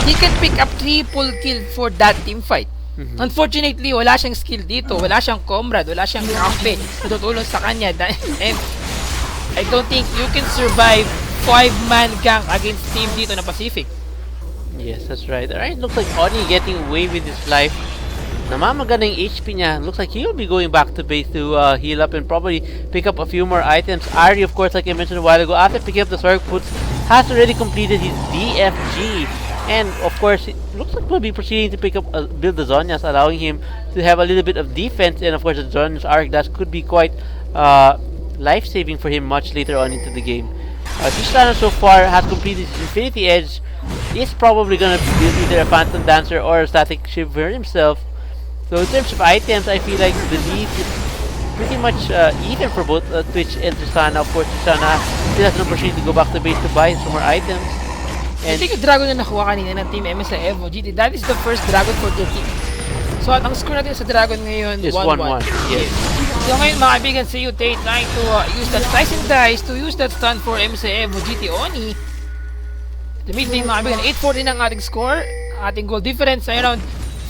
he can pick up triple kill for that team fight. Unfortunately, wala siyang skill dito, wala siyang comrade, wala siyang kampe na tutulong sa kanya. And I don't think you can survive 5-man gank against team dito na Pacific. Yes, that's right. Alright, looks like Oni getting away with his life. Namamaga na yung HP niya. Looks like he'll be going back to base to heal up and probably pick up a few more items. Ari, of course, like I mentioned a while ago, after picking up the Sorg Boots, has already completed his DFG. And of course, it looks like we'll be proceeding to pick up build the Zonias, allowing him to have a little bit of defense. And of course, the Zonias arc that could be quite life-saving for him much later on into the game. Tristana so far has completed his Infinity Edge. Is probably gonna build either a Phantom Dancer or a Static Shiver himself. So in terms of items, I feel like the lead is pretty much even for both Twitch and Tristana. Of course, Tristana still has an opportunity to go back to base to buy some more items. And I think yung dragon na nakuha kanina ng Team MSI EvoGT, that is the first dragon for their team. So at ang score natin sa dragon ngayon, is 1-1. Yes. So ngayon mga kaibigan, see you Tate trying to use that slice and dice to use that stun for MSI EvoGT Oni. The mid lane mga kaibigan, 8-14 ang ating score. Ating goal difference ay around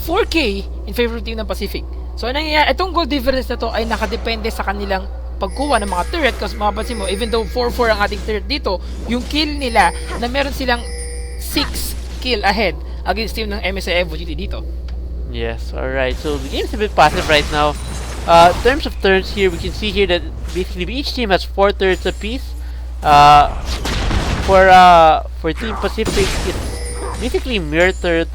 4K in favor of team ng Pacific. So nangyayari, itong goal difference na to ay nakadepende sa kanilang pagkuha ng mga turret kasi mapapansin mo, even though 4-4 ang ating turret dito, yung kill nila na meron silang 6 kill ahead against team ng MSI EvoGT dito. Yes, alright. So the game's a bit passive right now. In terms of turns here, we can see here that basically each team has 4 turrets apiece. For Team Pacific, it's basically mirror turret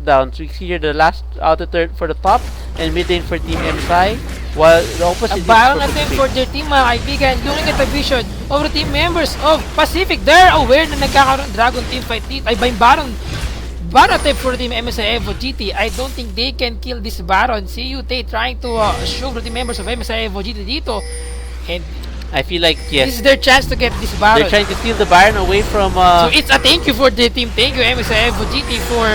down. So we see here the last outer turret for the top and mid lane for Team MSI. While the opposite Baron attempt for their team mga kaibigan, looking at the vision of the team members of Pacific. They're aware na nagkakaroon dragon team fight dito. Ay ba yung Baron attempt for team MSI EvoGT. I don't think they can kill this Baron. See you Tate trying to show the team members of MSI EvoGT dito. And I feel like, yes, this is their chance to get this Baron. they're trying to steal the Baron away from So it's a thank you for the team. Thank you MSI EvoGT for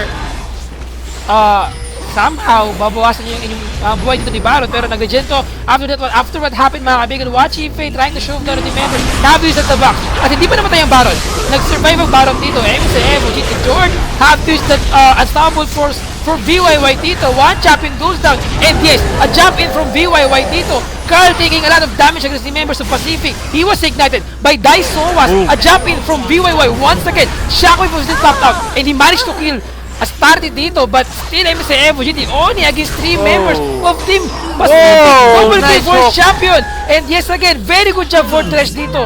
somehow babawasan yung inyong buhay dito ni Baron, pero nag-legend to. After what happened mga kaibigan, watching Faye trying to show the team members have to use at the back at hindi pa namatay ang Baron. Nag-survive ang Baron dito. MSI EvoGT George have to use that unstoppable force for VYY dito. One champion goes down, and yes, a jump in from VYY dito. Carl taking a lot of damage against the members of Pacific. He was ignited by Daisowas. A jump in from VYY once again. Shockwave was then popped out, and he managed to kill a started dito, but still MSI EvoGT only against 3 members of Team Pacific. Double kill for champion. And yes, again, very good job for Thresh dito.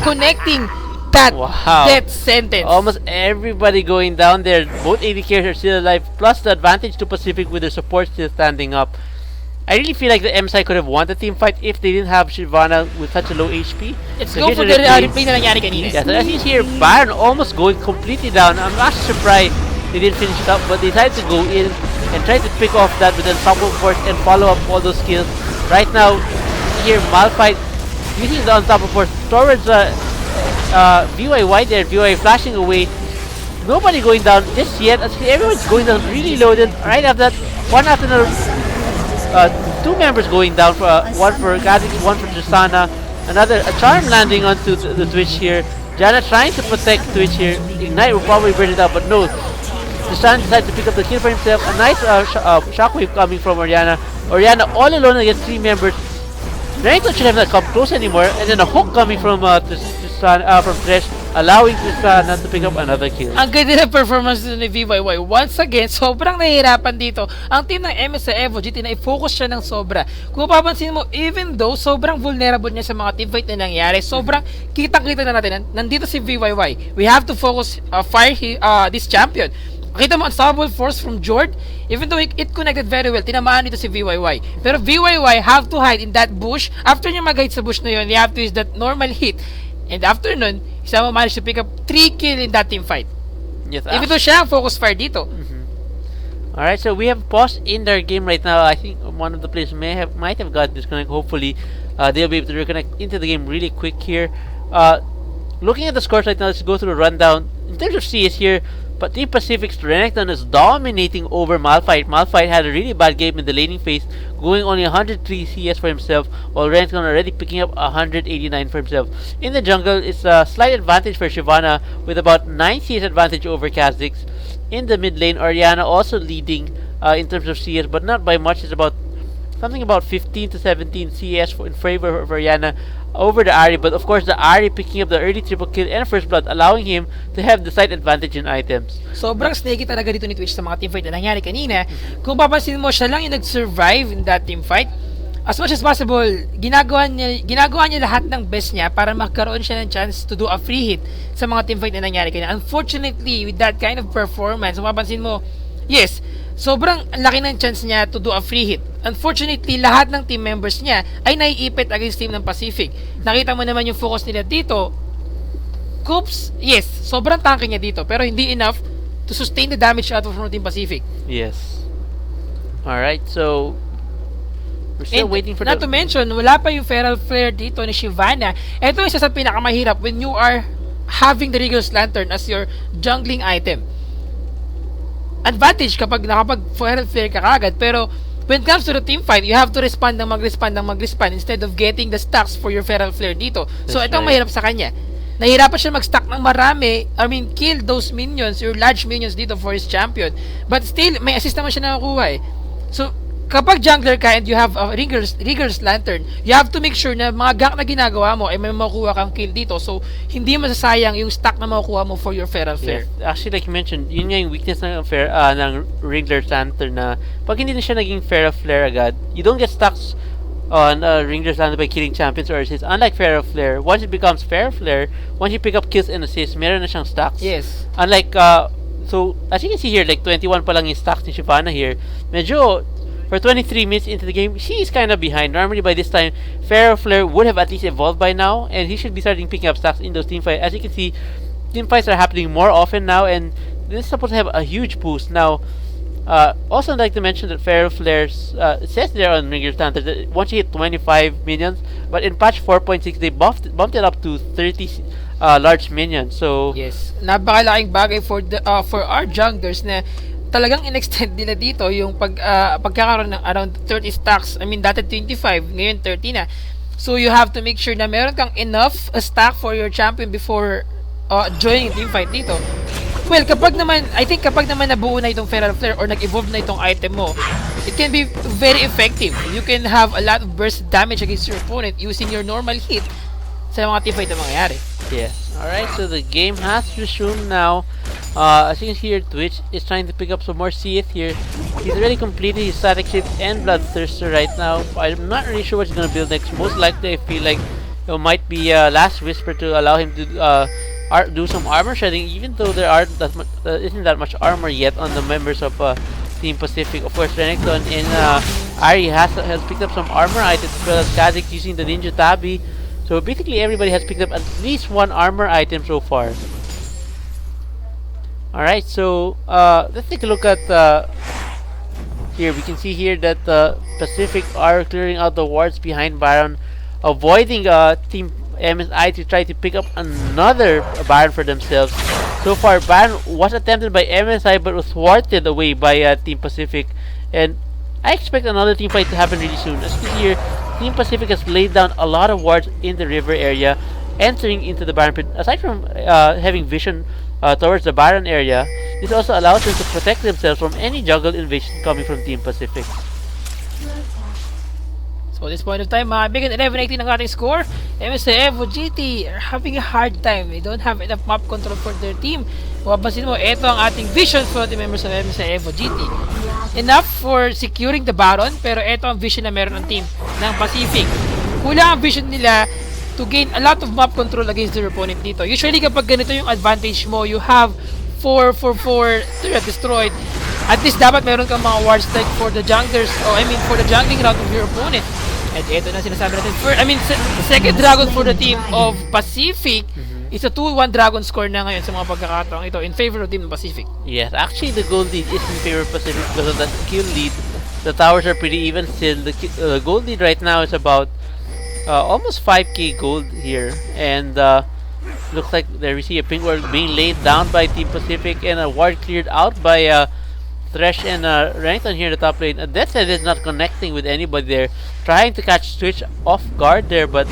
Connecting that death sentence. Almost everybody going down there. Both AD carriers are still alive, plus the advantage to Pacific with their support still standing up. I really feel like the MSI could have won the team fight if they didn't have Shyvana with such a low HP. Let's go for the replay na nangyari kanina. Yeah, so as you see here, Baron almost going completely down. I'm not surprised they didn't finish it up, but they decided to go in and try to pick off that with unstoppable force and follow up all those kills. Right now, here Malphite using the unstoppable force towards VYY there, VYY flashing away. Nobody going down just yet. Everyone's going down really low. Then right after that, one after another. 2 members going down, for one for Kha'Zix, one for Tristana. Another a charm landing onto the Twitch here. Janna trying to protect Twitch here. Ignite will probably burn it out, but no. Tristana decides to pick up the kill for himself. A nice shockwave coming from Oriana. Oriana all alone against 3 members. Renekton should have not come close anymore, and then a hook coming from from Thresh, allowing Tristana to pick up another kill. Ang ganda ng performance ni VYY. Once again, sobrang nahihirapan dito. Ang team ng MSI EvoGT na i-focus siya ng sobra. Kung papansin mo, even though sobrang vulnerable niya sa mga teamfight na nangyari, sobrang kitang-kita na natin, nandito si VYY. We have to focus, fire this champion. Kita mo, unstoppable force from Jord. Even though it connected very well, tinamaan dito si VYY. Pero VYY have to hide in that bush. After niya mag-hide sa bush na yun, they have to use that normal hit. And after nun, isama managed to pick up 3 kills in that team fight. Yes, even though siya ang focus fire dito. Alright, so we have paused in their game right now. I think one of the players might have got disconnected. Hopefully, they'll be able to reconnect into the game really quick here. Looking at the scores right now, let's go through a rundown. In terms of CS here, but Team Pacific's Renekton is dominating over Malphite. Malphite had a really bad game in the laning phase, going only 103 CS for himself, while Renekton already picking up 189 for himself. In the jungle, it's a slight advantage for Shyvana with about 9 CS advantage over Kha'Zix. in the mid lane. Oriana also leading in terms of CS, but not by much. It's about something about 15 to 17 CS in favor of Oriana over the Ahri. But of course, the Ahri picking up the early triple kill and first blood, allowing him to have the slight advantage in items. Sobrang snaky talaga dito ni Twitch sa mga teamfight na nangyari kanina. Kung papansin mo, siya lang yung nag-survive in that teamfight. As much as possible, ginagawa niya lahat ng best niya para magkaroon siya ng chance to do a free hit sa mga teamfight na nangyari kanina. Unfortunately, with that kind of performance, kung papansin mo, yes, sobrang laki ng chance niya to do a free hit. Unfortunately, lahat ng team members niya ay naiipit against team ng Pacific. Nakita mo naman yung focus nila dito. Coops, yes, sobrang tanky niya dito, pero hindi enough to sustain the damage out from Team Pacific. Yes. Alright, so we're still waiting for not to mention, wala pa yung Feral Flare dito ni Shyvana. Ito yung isa sa pinakamahirap when you are having the Regal's Lantern as your jungling item. Advantage kapag nakapag-Feral Flare ka kagad, pero when it comes to the team fight, you have to respond ng mag-respond instead of getting the stacks for your Feral Flare dito. So, ito ang mahirap sa kanya. Nahirapan siya mag-stack ng marami. I mean, kill those minions, your large minions dito for his champion. But still, may assist naman siya nakukuha eh. So, kapag jungler ka and you have a Regal's Lantern, you have to make sure na mga gank na ginagawa mo ay may makukuha kang kill dito. So, hindi masasayang yung stack na makukuha mo for your Feral Flare. Yes. Actually, like you mentioned, yun nga yung weakness ng Regal's Lantern na pag hindi na siya naging Feral Flare agad, you don't get stacks on Regal's Lantern by killing champions or assists. Unlike Feral Flare, once it becomes Feral Flare, once you pick up kills and assists, meron na siyang stacks. Yes. Unlike, so, as you can see here, like 21 pa lang yung stacks ni Shyvana here, medyo for 23 minutes into the game, she is kind of behind. Normally, by this time, Feral Flare would have at least evolved by now, and he should be starting picking up stacks in those team fights. As you can see, team fights are happening more often now, and this is supposed to have a huge boost. Now, also, I'd like to mention that Feral Flare's, it says there on Regal's Lantern that once you hit 25 minions, but in patch 4.6, they bumped it up to 30 large minions. So, yes, napakalaking bagay for our junglers na talagang in-extend nila dito yung pagkakaroon ng around 30 stacks. I mean, dati 25, ngayon 30 na. So, you have to make sure na meron kang enough stack for your champion before joining team fight dito. Well, I think kapag naman nabuo na itong Feral Flare or nag-evolve na itong item mo, it can be very effective. You can have a lot of burst damage against your opponent using your normal hit sa mga team fight na mangyayari. Yes. Alright, so the game has resumed now. As you can see here, Twitch is trying to pick up some more CS here. He's already completed his static shift and bloodthirster right now. I'm not really sure what he's gonna build next. Most likely, I feel like it might be Last Whisper to allow him to do some armor shedding, even though there isn't that much armor yet on the members of Team Pacific. Of course, Renekton and Ahri has picked up some armor items, as well as Kha'Zix using the Ninja Tabi. So basically, everybody has picked up at least one armor item so far. Alright, so let's take a look at here. We can see here that Pacific are clearing out the wards behind Baron, avoiding Team MSI to try to pick up another Baron for themselves. So far, Baron was attempted by MSI but was thwarted away by Team Pacific, and I expect another team fight to happen really soon. As you can see here, Team Pacific has laid down a lot of wards in the river area, entering into the Baron pit. Aside from having vision towards the Baron area, this also allows them to protect themselves from any jungle invasion coming from Team Pacific. So at this point of time, mga big 11-18 ang ating score. MSI EvoGT are having a hard time. They don't have enough map control for their team. Kung mapapansin mo, ito ang ating vision for the members of MSI EvoGT. Enough for securing the Baron, pero ito ang vision na meron ng team ng Pacific. Kulang ang vision nila to gain a lot of map control against their opponent dito. Usually kapag ganito yung advantage mo, you have 4-4-4 destroyed. At least dapat meron kang mga wards like for the junglers, for the jungling route of your opponent. And ito na sinasabi natin. Second dragon for the team of Pacific is a 2-1 dragon score na ngayon sa mga pagkakataong ito in favor of Team Pacific. Yes, actually the gold lead is in favor of Pacific because of the skill lead. The towers are pretty even still. The gold lead right now is about almost 5k gold here, and looks like they receive a pink ward being laid down by Team Pacific and a ward cleared out by Thresh and Renekton here in the top lane. That said, is not connecting with anybody there, trying to catch Twitch off guard there, but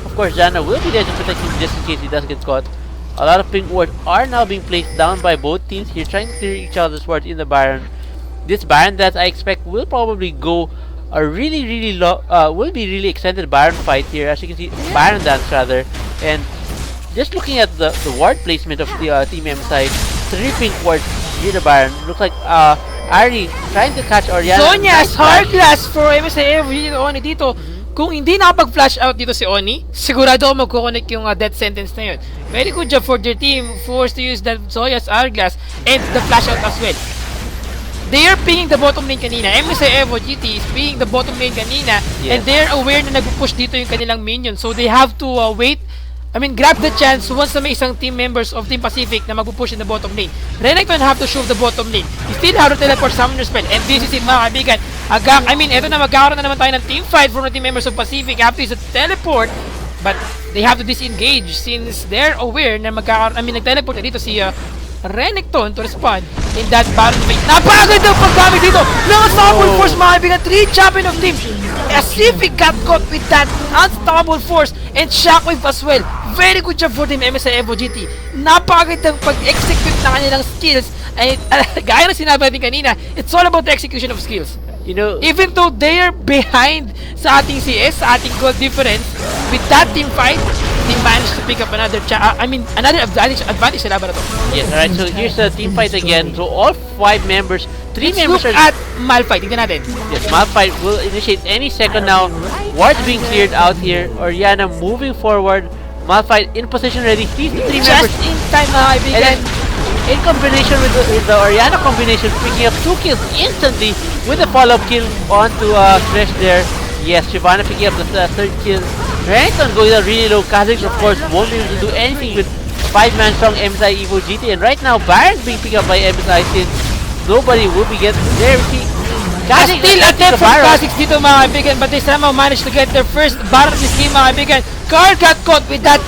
of course Janna will be there to protect him just in case he does get caught. A lot of pink wards are now being placed down by both teams here, trying to clear each other's wards in the Baron. This Baron that I expect will probably go a really long, will be really extended Baron fight here. As you can see, Baron dance rather. And just looking at the ward placement of the Team MSI, 3 pink wards near the Baron. Looks like Ari trying to catch Oriana. Sonya's hard glass for MSI EvoGT Oni dito. Kung hindi nakapag-flash out dito si Oni, sigurado ako magkoconnect yung death sentence na yun. Very good job for their team, forced to use that Zoya's hourglass and the flash out as well. They are pinging the bottom lane kanina. MSI EvoGT is pinging the bottom lane kanina, and they're aware na nag-push dito yung kanilang minion. So they have to wait. I mean, grab the chance once na may isang team members of Team Pacific na mag-push in the bottom lane. Renekton have to shove the bottom lane. He still have to teleport summoner spell. And this is it, mga kaibigan. Eto na, magkakaroon na naman tayo ng team fight from the team members of Pacific after is a teleport. But they have to disengage since they're aware na nag-teleport na dito si Renekton to respond in that Baron fight. Napakaganda ang paggamit dito ng Unstoppable Force, mga kaibigan. 3 champion of team. Pacific got caught with that Unstoppable Force and Shockwave as well. Very good job for Team MSI EvoGT. Napakagandang pag-execute na kanilang skills. Ay, gaya na sinabi natin kanina, it's all about the execution of skills. You know, even though they are behind sa ating CS, sa ating goal difference, with that team fight, they managed to pick up another advantage sa laban na to. Yes, alright, so here's the team fight again. So all 5 members, 3 members look are... at Malphite, tignan natin. Yes, Malphite will initiate any second now. Wards being cleared out here. Oriana moving forward. Malphite in position ready. These 3 members... Just in time, mga kaibigan. In combination with the Oriana combination, picking up 2 kills instantly with a follow-up kill onto Thresh there. Yes, Shyvana picking up the 3rd kill. Renekton going down really low. Kha'Zix, of course, won't be able to do anything with 5-man strong MSI EvoGT. And right now, Baron's being picked up by MSI since nobody will be getting there. Kha'Zix still attempt from Kha'Zix dito, mga kaibigan, but they somehow managed to get their first Baron of this game, mga kaibigan. Carl got caught with that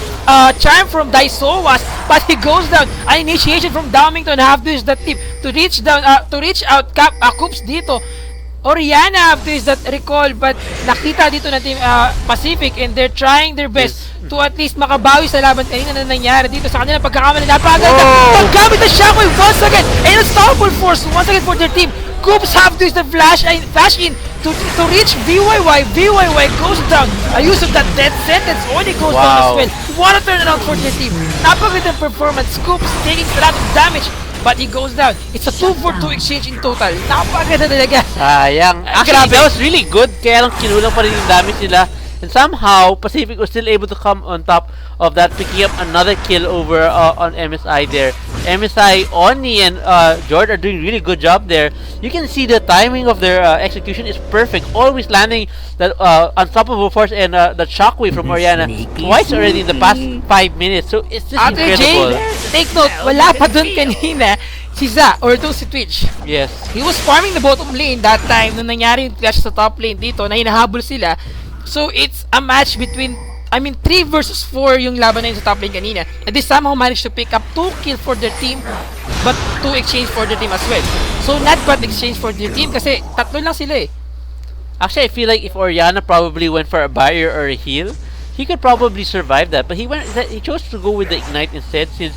charm from Daisowas, but he goes down. An initiation from Damington have to use that tip to reach down, to reach out Coops dito. Oriana have to use that recall, but nakita dito na Team Pacific and they're trying their best to at least makabawi sa laban kanina na nangyari dito sa kanilang pagkakamali. Napakaganda paggamit ng Shockwave once again and Unstoppable Force once again for their team. Coops have to use the flash in to reach VYY. VYY goes down. A use of that death sentence only goes down as well. What a turnaround for their team. Napakagandang performance. Coops taking a lot of damage, but he goes down. It's a 2-for-2 exchange in total. Napakaganda talaga. Sayang. Actually, that was really good. Kaya lang kinulang pa rin yung damage nila. And somehow, Pacific was still able to come on top of that, picking up another kill over on MSI there. MSI, Oni, and Jord are doing really good job there. You can see the timing of their execution is perfect. Always landing that Unstoppable Force and that Shockwave from Oriana twice already in the past 5 minutes. So it's just incredible. Take note, wala pa dun kanina si Za or to si Twitch. Yes. He was farming the bottom lane that time nung nangyari yung clash sa top lane dito na hinahabol sila. So it's a match between 3 versus 4 yung laban na yun sa top lane kanina. And they somehow managed to pick up 2 kills for their team, but 2 exchange for their team as well. So not bad exchange for their team kasi tatlo lang sila eh. Actually, I feel like if Oriana probably went for a barrier or a heal, he could probably survive that. But he chose to go with the Ignite instead since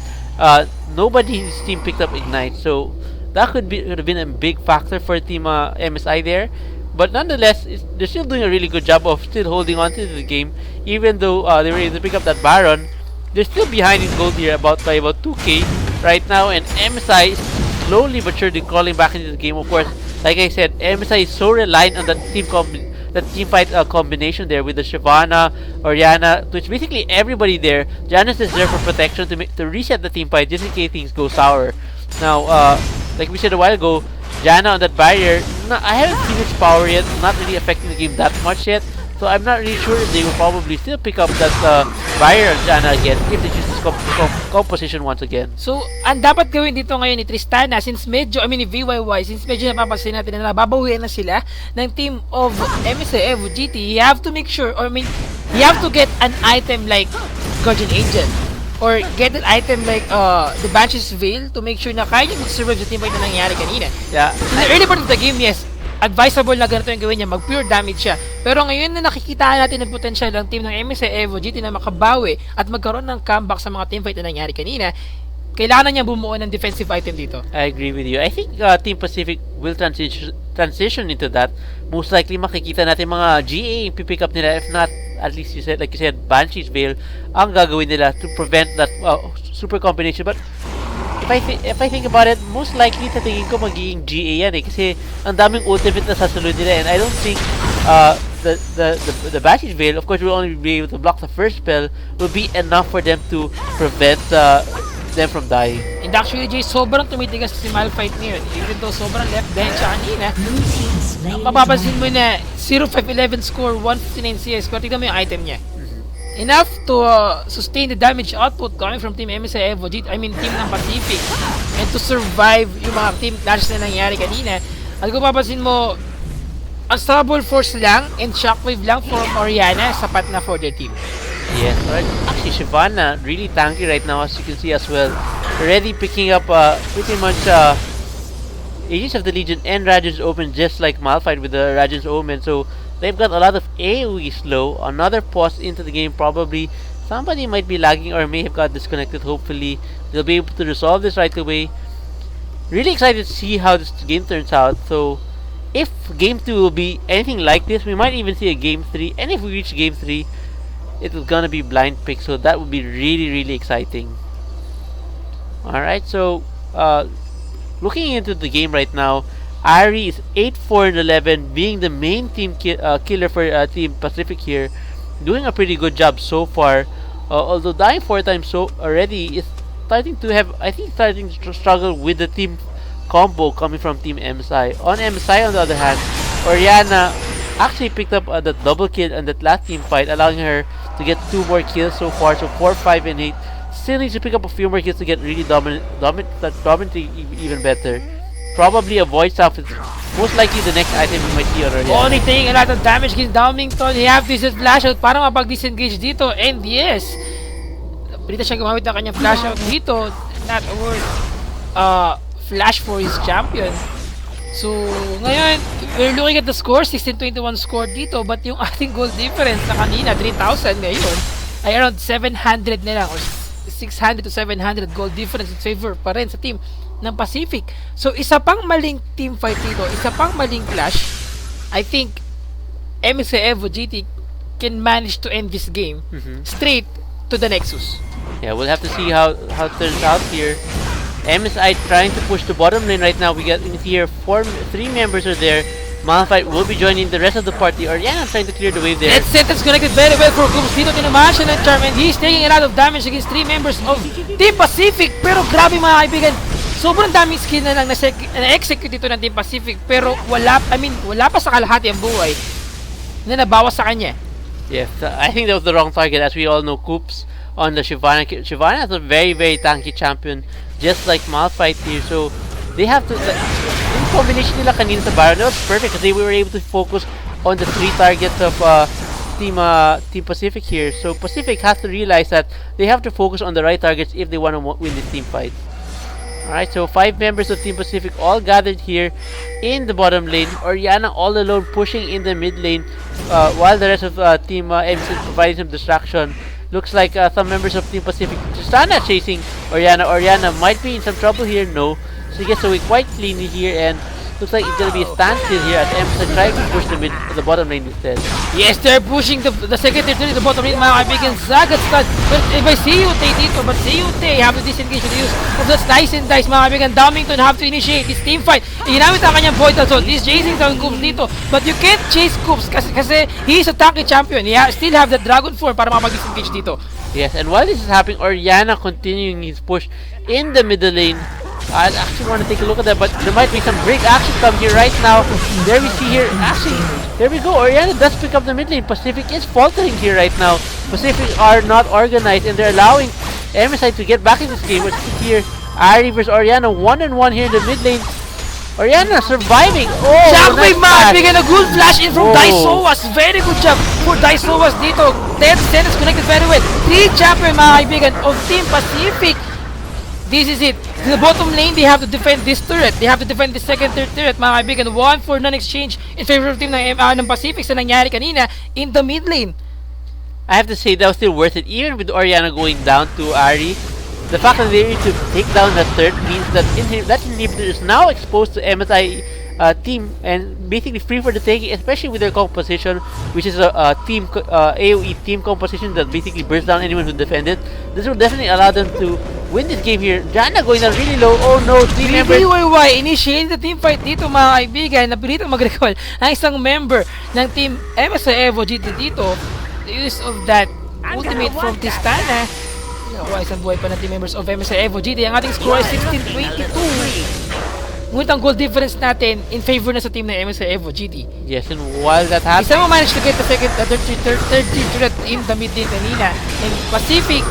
nobody in his team picked up Ignite. So that could have been a big factor for Team MSI there. But nonetheless, they're still doing a really good job of still holding on to the game. Even though they were able to pick up that Baron, they're still behind in gold here by about 2k right now. And MSI is slowly but surely crawling back into the game. Of course, like I said, MSI is so reliant on that team fight combination there with the Shyvana, Oriana, which basically everybody there. Janus is there for protection to reset the team fight just in case things go sour. Now, like we said a while ago, Janna on that barrier, I haven't seen its power yet, not really affecting the game that much yet. So I'm not really sure if they will probably still pick up that barrier on Janna again if they choose this composition once again. So, ang dapat gawin dito ngayon ni Tristana, since medyo, ni VYY, since medyo napapansin natin na nababawian na sila ng team of MSI EvoGT, you have to make sure, you have to get an item like Guardian Angel. Or get an item like the Banshee's Veil to make sure na kaya yung mag-survive sa team fight na nangyari kanina. Yeah. In the early part of the game, yes, advisable na ganito yung gawin niya, mag-pure damage siya. Pero ngayon na nakikita natin ang potential ng team ng MSI EvoGT na makabawi at magkaroon ng comeback sa mga teamfight na nangyari kanina, kailangan na niya bumuo ng defensive item dito. I agree with you. I think Team Pacific will transition into that. Most likely makikita natin mga GA yung pipick up nila. If not, at least you said, like you said, Banshee's Veil ang gagawin nila to prevent that super combination. But if I think about it, most likely sa tingin ko magiging GA yan kasi ang daming ultimate na sasunod nila, and I don't think the Banshee's Veil, of course, will only be able to block the first spell, will be enough for them to prevent them from dying. And actually, Jay, sobrang tumitigas si Malphite ngayon. Even though sobrang left bench siya kanina, mapapansin mo na 0-5-11 score, 159 CS, pero tignan mo yung item niya. Enough to sustain the damage output coming from Team MSI EvoGT, I mean Team ng Pacific, and to survive yung mga team clashes na nangyari kanina. At kung papansin mo, unstoppable force lang and shockwave lang for Orianna, sapat na for their team. Yes, right. Actually, Shyvana really tanky right now, as you can see as well. Already picking up pretty much Aegis of the Legion and Radiant's Omen, just like Malphite with the Radiant's Omen. So they've got a lot of AoE slow. Another pause into the game, probably. Somebody might be lagging or may have got disconnected. Hopefully, they'll be able to resolve this right away. Really excited to see how this game turns out. So, if Game 2 will be anything like this, we might even see a Game 3. And if we reach Game 3, it's gonna be blind pick, so that would be really exciting. Alright, so looking into the game right now, Ari is 8-4-11, being the main team killer for Team Pacific here, doing a pretty good job so far. Although dying 4 times so already is starting to struggle with the team combo coming from Team MSI. On MSI, on the other hand, Orianna actually picked up the double kill on that last team fight, allowing her to get 2 more kills so far, so 4, 5, and 8. Still needs to pick up a few more kills to get really dominant even better. Probably a void staff is most likely the next item we might see on Orianna. Only taking a lot of damage against Downington. You have this flash out para mapag-disengage dito, and yes, pilita siya gumamit ng kanyang flash out dito. Not a word flash for his champion. So, ngayon, we're looking at the score, 16-21 score dito, but yung ating goal difference na kanina, 3,000 ngayon, ay around 700 na lang, or 600 to 700 goal difference in favor pa rin sa team ng Pacific. So, isa pang maling team fight dito, isa pang maling clash. I think MSI EvoGT can manage to end this game straight to the Nexus. Yeah, we'll have to see how it turns out here. MSI trying to push the bottom lane right now. We got in here 3 members are there. Malphite will be joining the rest of the party. Orianna trying to clear the wave there. That sentence connected very well for Coops. Dito tinamaan siya ng charm, and he's taking a lot of damage against 3 members of Team Pacific. Pero grabe mga kaibigan, sobrang daming skill na lang na-execute dito ng Team Pacific, pero wala pa sa kalahati ang buhay na nabawas sa kanya. Yes, I think that was the wrong target. As we all know, Coops on the Shyvana. Shyvana is a very tanky champion, just like Malphite here. So they have to, yung combination nila kanina sa Baron, that was perfect because they were able to focus on the 3 targets of Team Pacific here. So Pacific has to realize that they have to focus on the right targets if they want to win this team fight. Alright, so 5 members of Team Pacific all gathered here in the bottom lane. Orianna all alone pushing in the mid lane, while the rest of Team MC providing some distraction. Looks like some members of Team Pacific Tristana chasing Orianna. Orianna might be in some trouble here. No, she gets away quite cleanly here, and looks like it's gonna be a standstill here as MSI trying to push the bottom lane instead. Yes, they're pushing the second territory to the bottom lane, mga kaibigan. Zagat stun. But if I see you dito, but see you have to disengage with the use of the slice and dice, mga kaibigan. Downington have to initiate this team fight. Ginamit ang kanyang void also. He's chasing down Coops dito, but you can't chase Coops kasi he's a tanky champion. He still have the dragon form para makapag-disengage dito. Yes, and while this is happening, Orianna continuing his push in the middle lane. I actually want to take a look at that, but there might be some break action come here right now. There we see here, actually, there we go. Orianna does pick up the mid lane. Pacific is faltering here right now. Pacific are not organized, and they're allowing MSI to get back in this game. Let's see here, Ari versus Orianna, 1-on-1 here in the mid lane. Orianna surviving. Oh, Shockwave, nice man! Bigyan a good flash in from Daisowas. Very good job for Daisowas dito. 10 seconds connected very well. 3 champion, mga kaibigan, of Team Pacific. This is it. The bottom lane, they have to defend this turret. They have to defend the second, third turret, mga kaibigan. 1 for non-exchange in favor of team ng Pacific sa nangyari kanina in the mid lane. I have to say that was still worth it, even with Orianna going down to Ahri. The fact that they need to take down the third means that that inhibitor is now exposed to MSI team and basically free for the taking, especially with their composition, which is a team AoE team composition that basically bursts down anyone who defended. This will definitely allow them to win this game here. Janna going down really low. Oh no, 3 members. BYY initiate the team fight dito, mga kaibigan. Napilitang mag-recall ang isang member ng team MSI EvoGT dito. The use of that ultimate from Tristana. Nakuha isang buhay pa ng team members of MSI EvoGT. Ang ating score ay 16-22. Ngunit ang goal difference natin in favor na sa team ng MSI EvoGT. Yes, and while that happens, Isa mo managed to get the third turret in the mid lane kanina. And Pacific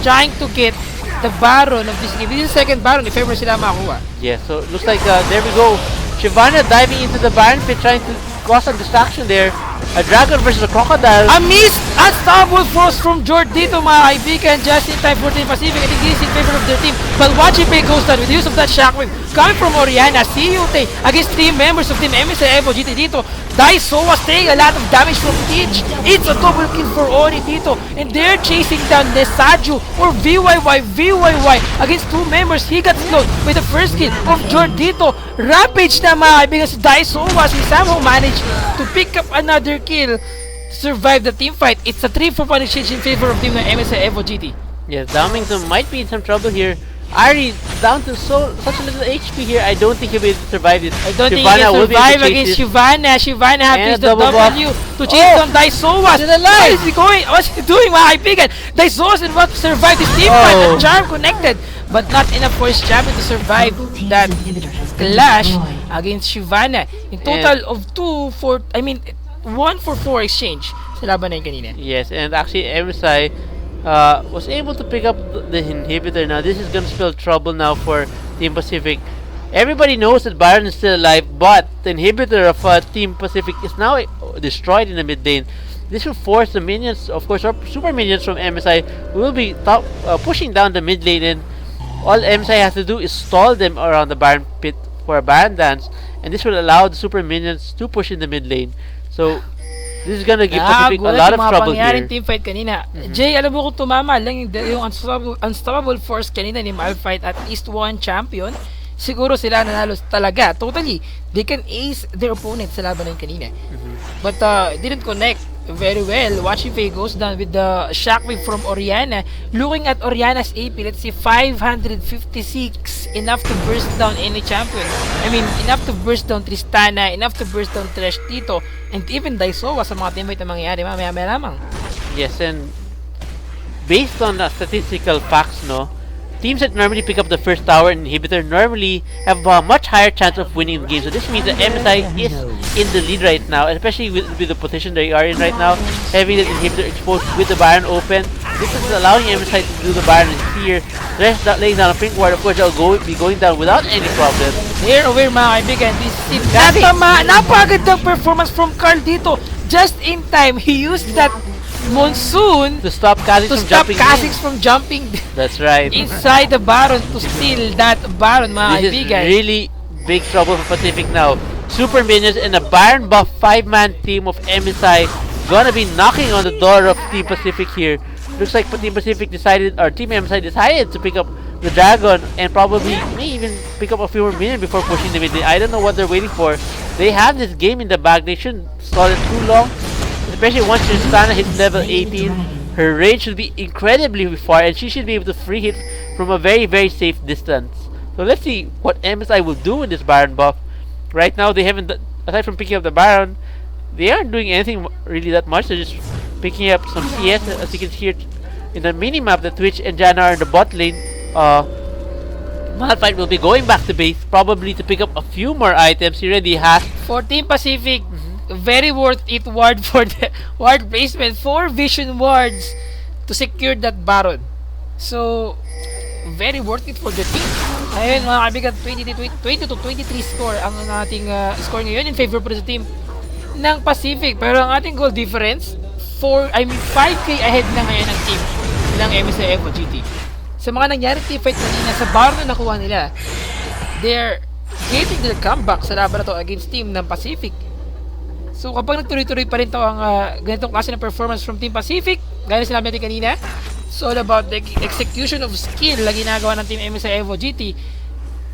trying to get the Baron of this game. This is the second Baron if ever sila makakuha. yes, so looks like there we go. Shyvana diving into the Baron pit, trying to cause a distraction there. A dragon versus a crocodile. A missed unstoppable force from Jord dito, mga kaibigan, just in time for Team Pacific. I think this is in favor of their team. But watching Pay goes down with the use of that shockwave coming from Orianna. CUT against 3 members of Team MSI EvoGT dito. Daiso was taking a lot of damage from each. It's a double kill for Ori dito. And they're chasing down Nesaju or VYY against 2 members. He got slowed with the first kill of Jord dito. Rampage na, mga kaibigan, si Daiso was he somehow managed to pick up another kill to survive the team fight. It's a 3 for punish in favor of team ng MSI EvoGT. Yes, Domington might be in some trouble here. Ahri down to such a little HP here. I don't think he'll be able to survive this. I don't think he can survive against Shyvana. Shyvana has to use the W to chase down Daisowas. What is he going? What's he doing, mga kaibigan? Daisowas and what to survive this team fight. A charm connected, but not enough for his champion to survive that clash against Shyvana. In total of 1 for 4 exchange sa laban na yun kanina. Yes, and actually MSI was able to pick up the inhibitor. Now this is gonna spell trouble now for Team Pacific. Everybody knows that Baron is still alive, but the inhibitor of Team Pacific is now destroyed in the mid lane. This will force the minions, of course, or super minions from MSI will be pushing down the mid lane, and all MSI has to do is stall them around the Baron pit for a Baron dance, and this will allow the super minions to push in the mid lane. So this is gonna give Pacific a lot of trouble here. Team fight kanina. Jay, alam mo kung tumama lang yung unstoppable force kanina ni Malphite, at least 1 champion, siguro sila nanalo talaga. Totally, they can ace their opponent sa laban na yun kanina. But didn't connect very well. Watching Faye goes down with the shockwave from Orianna. Looking at Orianna's AP, let's see, 556. Enough to burst down any champion. I mean, enough to burst down Tristana, enough to burst down Thresh dito, and even Daisowa sa mga teammate na mangyayari. Mamaya lamang. Yes, and based on statistical facts, no, teams that normally pick up the first tower and inhibitor normally have a much higher chance of winning the game. So this means that MSI is in the lead right now, especially with the position they are in right now, having the inhibitor exposed with the Baron open. This is allowing MSI to do the Baron here. Thresh laying down a pink ward, of course, they'll be going down without any problem. They're aware, mga kaibigan. This is napakagandang performance from Carl dito. Just in time, he used that monsoon to stop Kha'Zix from jumping. That's right. Inside the Baron to steal that Baron, mga kaibigan. This is really big trouble for Pacific now. Super minions and a Baron buff 5-man team of MSI gonna be knocking on the door of Team Pacific here. Looks like Team Pacific decided, or Team MSI decided to pick up the Dragon and probably may even pick up a few more minions before pushing the mid lane. I don't know what they're waiting for. They have this game in the bag. They shouldn't stall it too long. Especially once Tristana hits level 18, her range should be incredibly far, and she should be able to free hit from a very, very safe distance. So let's see what MSI will do with this Baron buff. Right now, they haven't, aside from picking up the Baron, they aren't doing anything really that much. They're just picking up some CS, as you can see here in the mini-map that Twitch and Janna are in the bot lane. Malphite will be going back to base, probably to pick up a few more items. He already has. For Team Pacific, very worth it ward for the ward placement. 4 vision wards to secure that Baron. So, very worth it for the team. Ayun, mga kaibigan, 20 to 23 score ang ating score ngayon in favor for the team ng Pacific. Pero ang ating goal difference, 5k ahead na ngayon ang team ng MSI EvoGT. sa mga nangyari team fight kanina, sa bar na nakuha nila, they're getting their comeback sa laban na to against team ng Pacific. So kapag nagtuloy-tuloy pa rin to ang ganitong klase ng performance from Team Pacific, gaya na sinabi natin kanina, it's all about the execution of skill na ginagawa ng Team MSI EvoGT,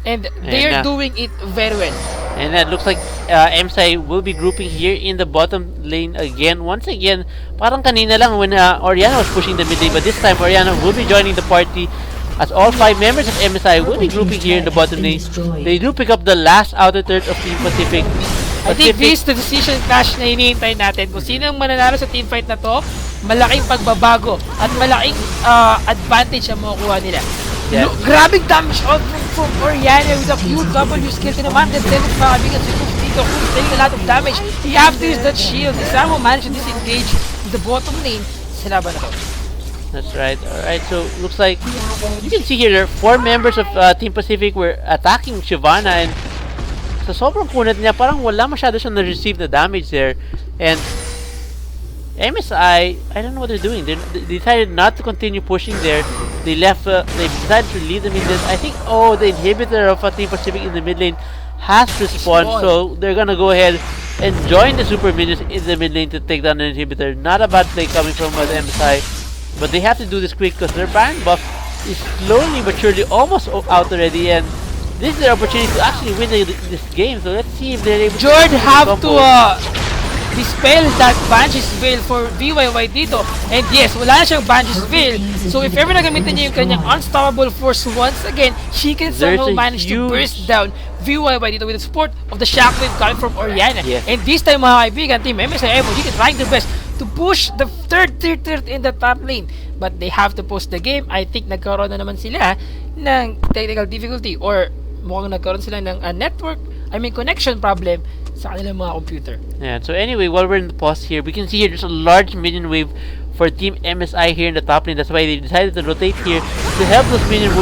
and they're doing it very well. And it looks like MSI will be grouping here in the bottom lane again. Once again, parang kanina lang when Oriana was pushing the mid lane, but this time Oriana will be joining the party as all 5 members of MSI will be grouping here in the bottom lane. They do pick up the last outer third of Team Pacific. I think this is the decision clash na hinihintay natin. Kung sino ang mananalo sa team fight na to, malaking pagbabago at malaking advantage ang makukuha nila. Yeah. Grabing damage out from Oriana with a huge W skill. Tinaman din mga kaibigan si Coops dito. Coops taking a lot of damage. He have to use that shield. He somehow managed to disengage in the bottom lane sa laban na to. That's right. Alright, so looks like you can see here there are 4 members of Team Pacific were attacking Shyvana, and sa sobrang kunat niya, parang wala masyado siyang na-receive na damage there. And MSI, I don't know what they're doing. They decided not to continue pushing there. They left, they decided to leave them in this. I think, the inhibitor of Team Pacific in the mid lane has respawned, so they're gonna go ahead and join the super minions in the mid lane to take down the inhibitor. Not a bad play coming from the MSI, but they have to do this quick because their Baron buff is slowly but surely almost out already, and this is their opportunity to actually win this game. So let's see if they're able Jord have to dispel that Banshee's Veil for VYY dito. And yes, wala na siyang Banshee's Veil. So if ever nagamitin niya yung kanyang unstoppable force once again, she can somehow manage to burst down VYY dito with the support of the Shockwave coming from Oriana. Yes. And this time mga kaibigan, Team MSI EvoGT trying their best to push the third in the top lane. But they have to post the game. I think nagkaroon na naman sila ng technical difficulty, or mukhang nagkaroon sila ng connection problem sa kanilang mga computer. Yeah, so anyway, while we're in the pause here, we can see here there's a large minion wave for Team MSI here in the top lane. That's why they decided to rotate here to help those minions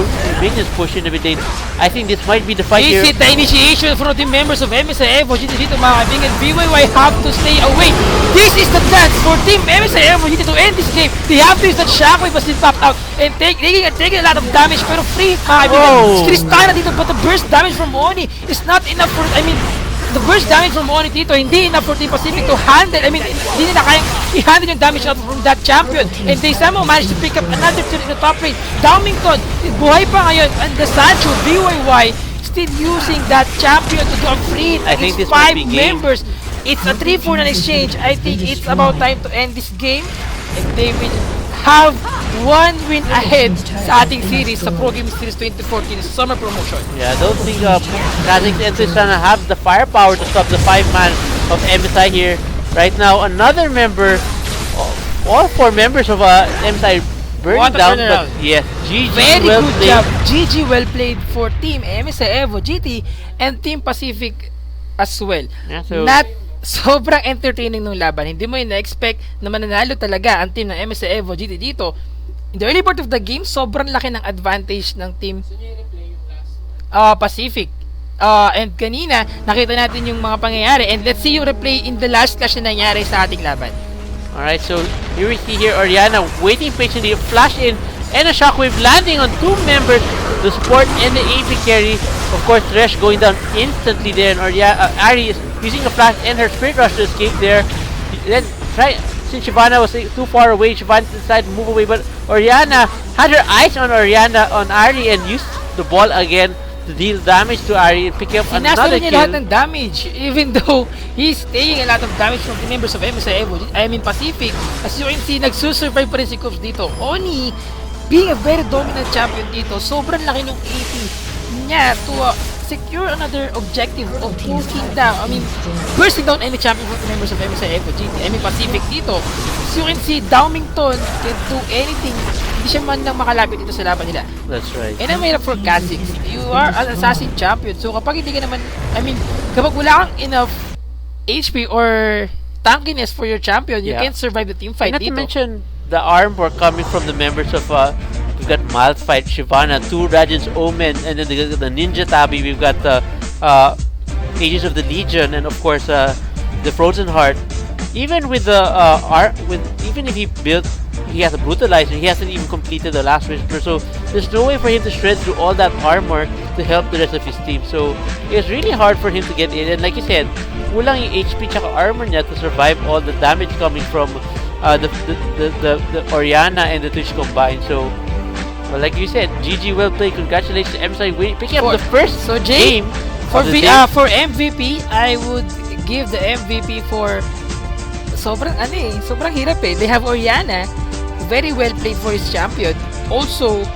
push in the mid lane. I think this might be the fight here. This is the initiation from the members of MSI EvoGT dito mga kaibigan. VYY have to stay away. This is the chance for Team MSI EvoGT to end this game. They have to use that Shockwave as it popped out and taking a lot of damage, pero free mga kaibigan. Kristana dito, but the burst damage from Oni is not enough for, the burst damage from Oni dito, hindi enough for Team Pacific to handle. Hindi nila kayang i-handle yung damage out from that champion. And they somehow managed to pick up another turn in the top lane. Dowmington, buhay pa ngayon. And the Sancho, VYY, still using that champion to do a free. I think this 5 might be game. members. It's a 3-4 na exchange. I think it's about time to end this game. And they will have 1 win ahead sa ating series, sa Pro Game Series 2014 Summer Promotion. Yeah, I don't think Kha'Zix is gonna have the firepower to stop the 5-man of MSI here. Right now, another member, all 4 members of MSI burning down, but yes, GG Very well good played. job. GG well played for Team MSI EvoGT and Team Pacific as well. Yeah, so Sobrang entertaining ng laban. Hindi mo ina-expect na mananalo talaga ang team ng MSI EvoGT dito. In the early part of the game, sobrang laki ng advantage ng Team Pacific. And kanina, nakita natin yung mga pangyayari. And let's see yung replay in the last clash na nangyari sa ating laban. Alright, so here we see here Oriana waiting patiently, flash in, and a Shockwave landing on 2 members, the support and the AP carry. Of course, Thresh going down instantly there, and Ari is using a flash and her Spirit Rush to escape there. Then, since Shyvana was too far away, Shyvana decided to move away, but Oriana had her eyes on Ari, and used the ball again to deal damage to Ari and pick up another niya kill. lahat ng damage, even though he's taking a lot of damage from the members of MSI Pacific. As you can see, nagsusurvive pa rin si Coops dito. Oni, being a very dominant champion dito, sobrang laki ng AP niya to secure another objective of pushing down, bursting down any champion from the members of MSI EvoGT, Pacific dito. As you can see, Dowmington can do anything. Hindi siya man lang makalapit dito sa laban nila. That's right. And I'm mahirap for Kha'Zix. You are an assassin champion. So kapag hindi ka naman, kapag wala kang enough HP or tankiness for your champion, you can't survive the team fight Not dito. to mention the arm work coming from the members of we've got Malphite, Shyvana, 2 Radiant's Omen, and then the Ninja Tabi. We've got the Aegis of the Legion, and of course the Frozen Heart. Even with the even if he has a brutalizer, he hasn't even completed the last whisper. So there's no way for him to shred through all that armor to help the rest of his team. So it's really hard for him to get in. And like you said, kulang yung HP tsaka armor niya to survive all the damage coming from the Oriana and the Twitch combined. So, well, like you said, GG, well played. Congratulations, MSI picking up the first game for MVP. I would give the MVP for sobrang hirap eh. They have Oriana, very well played for his champion. Also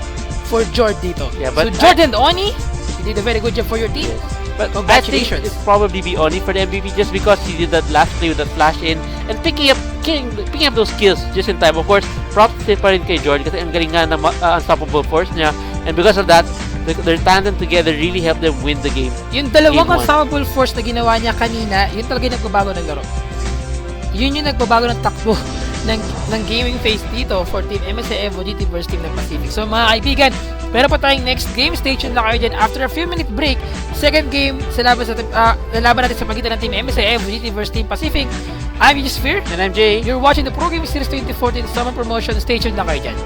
for Jord dito. Yeah, but so Jord and Oni, you did a very good job for your team. Yes. But congratulations. I think it'd probably be Oni for the MVP just because he did that last play with that flash in and picking up those kills just in time. Of course, props din pa rin kay Jord kasi ang galing nga na unstoppable force niya, and because of that, their tandem together really helped them win the game. Yung dalawang unstoppable force na ginawa niya kanina, yun talaga yung nagbabago ng laro. Yun yung nagbabago ng takbo ng gaming phase dito for Team MSI EvoGT versus Team ng Pacific. So mga kaibigan, meron pa tayong next game. Stay tuned lang kayo dyan. After a few minute break, second game sa laban natin sa pagitan ng Team MSI EvoGT versus Team Pacific. I'm Sphere. And I'm Jay. You're watching the Pro Gaming Series 2014 Summer Promotion. Stay tuned lang kayo dyan.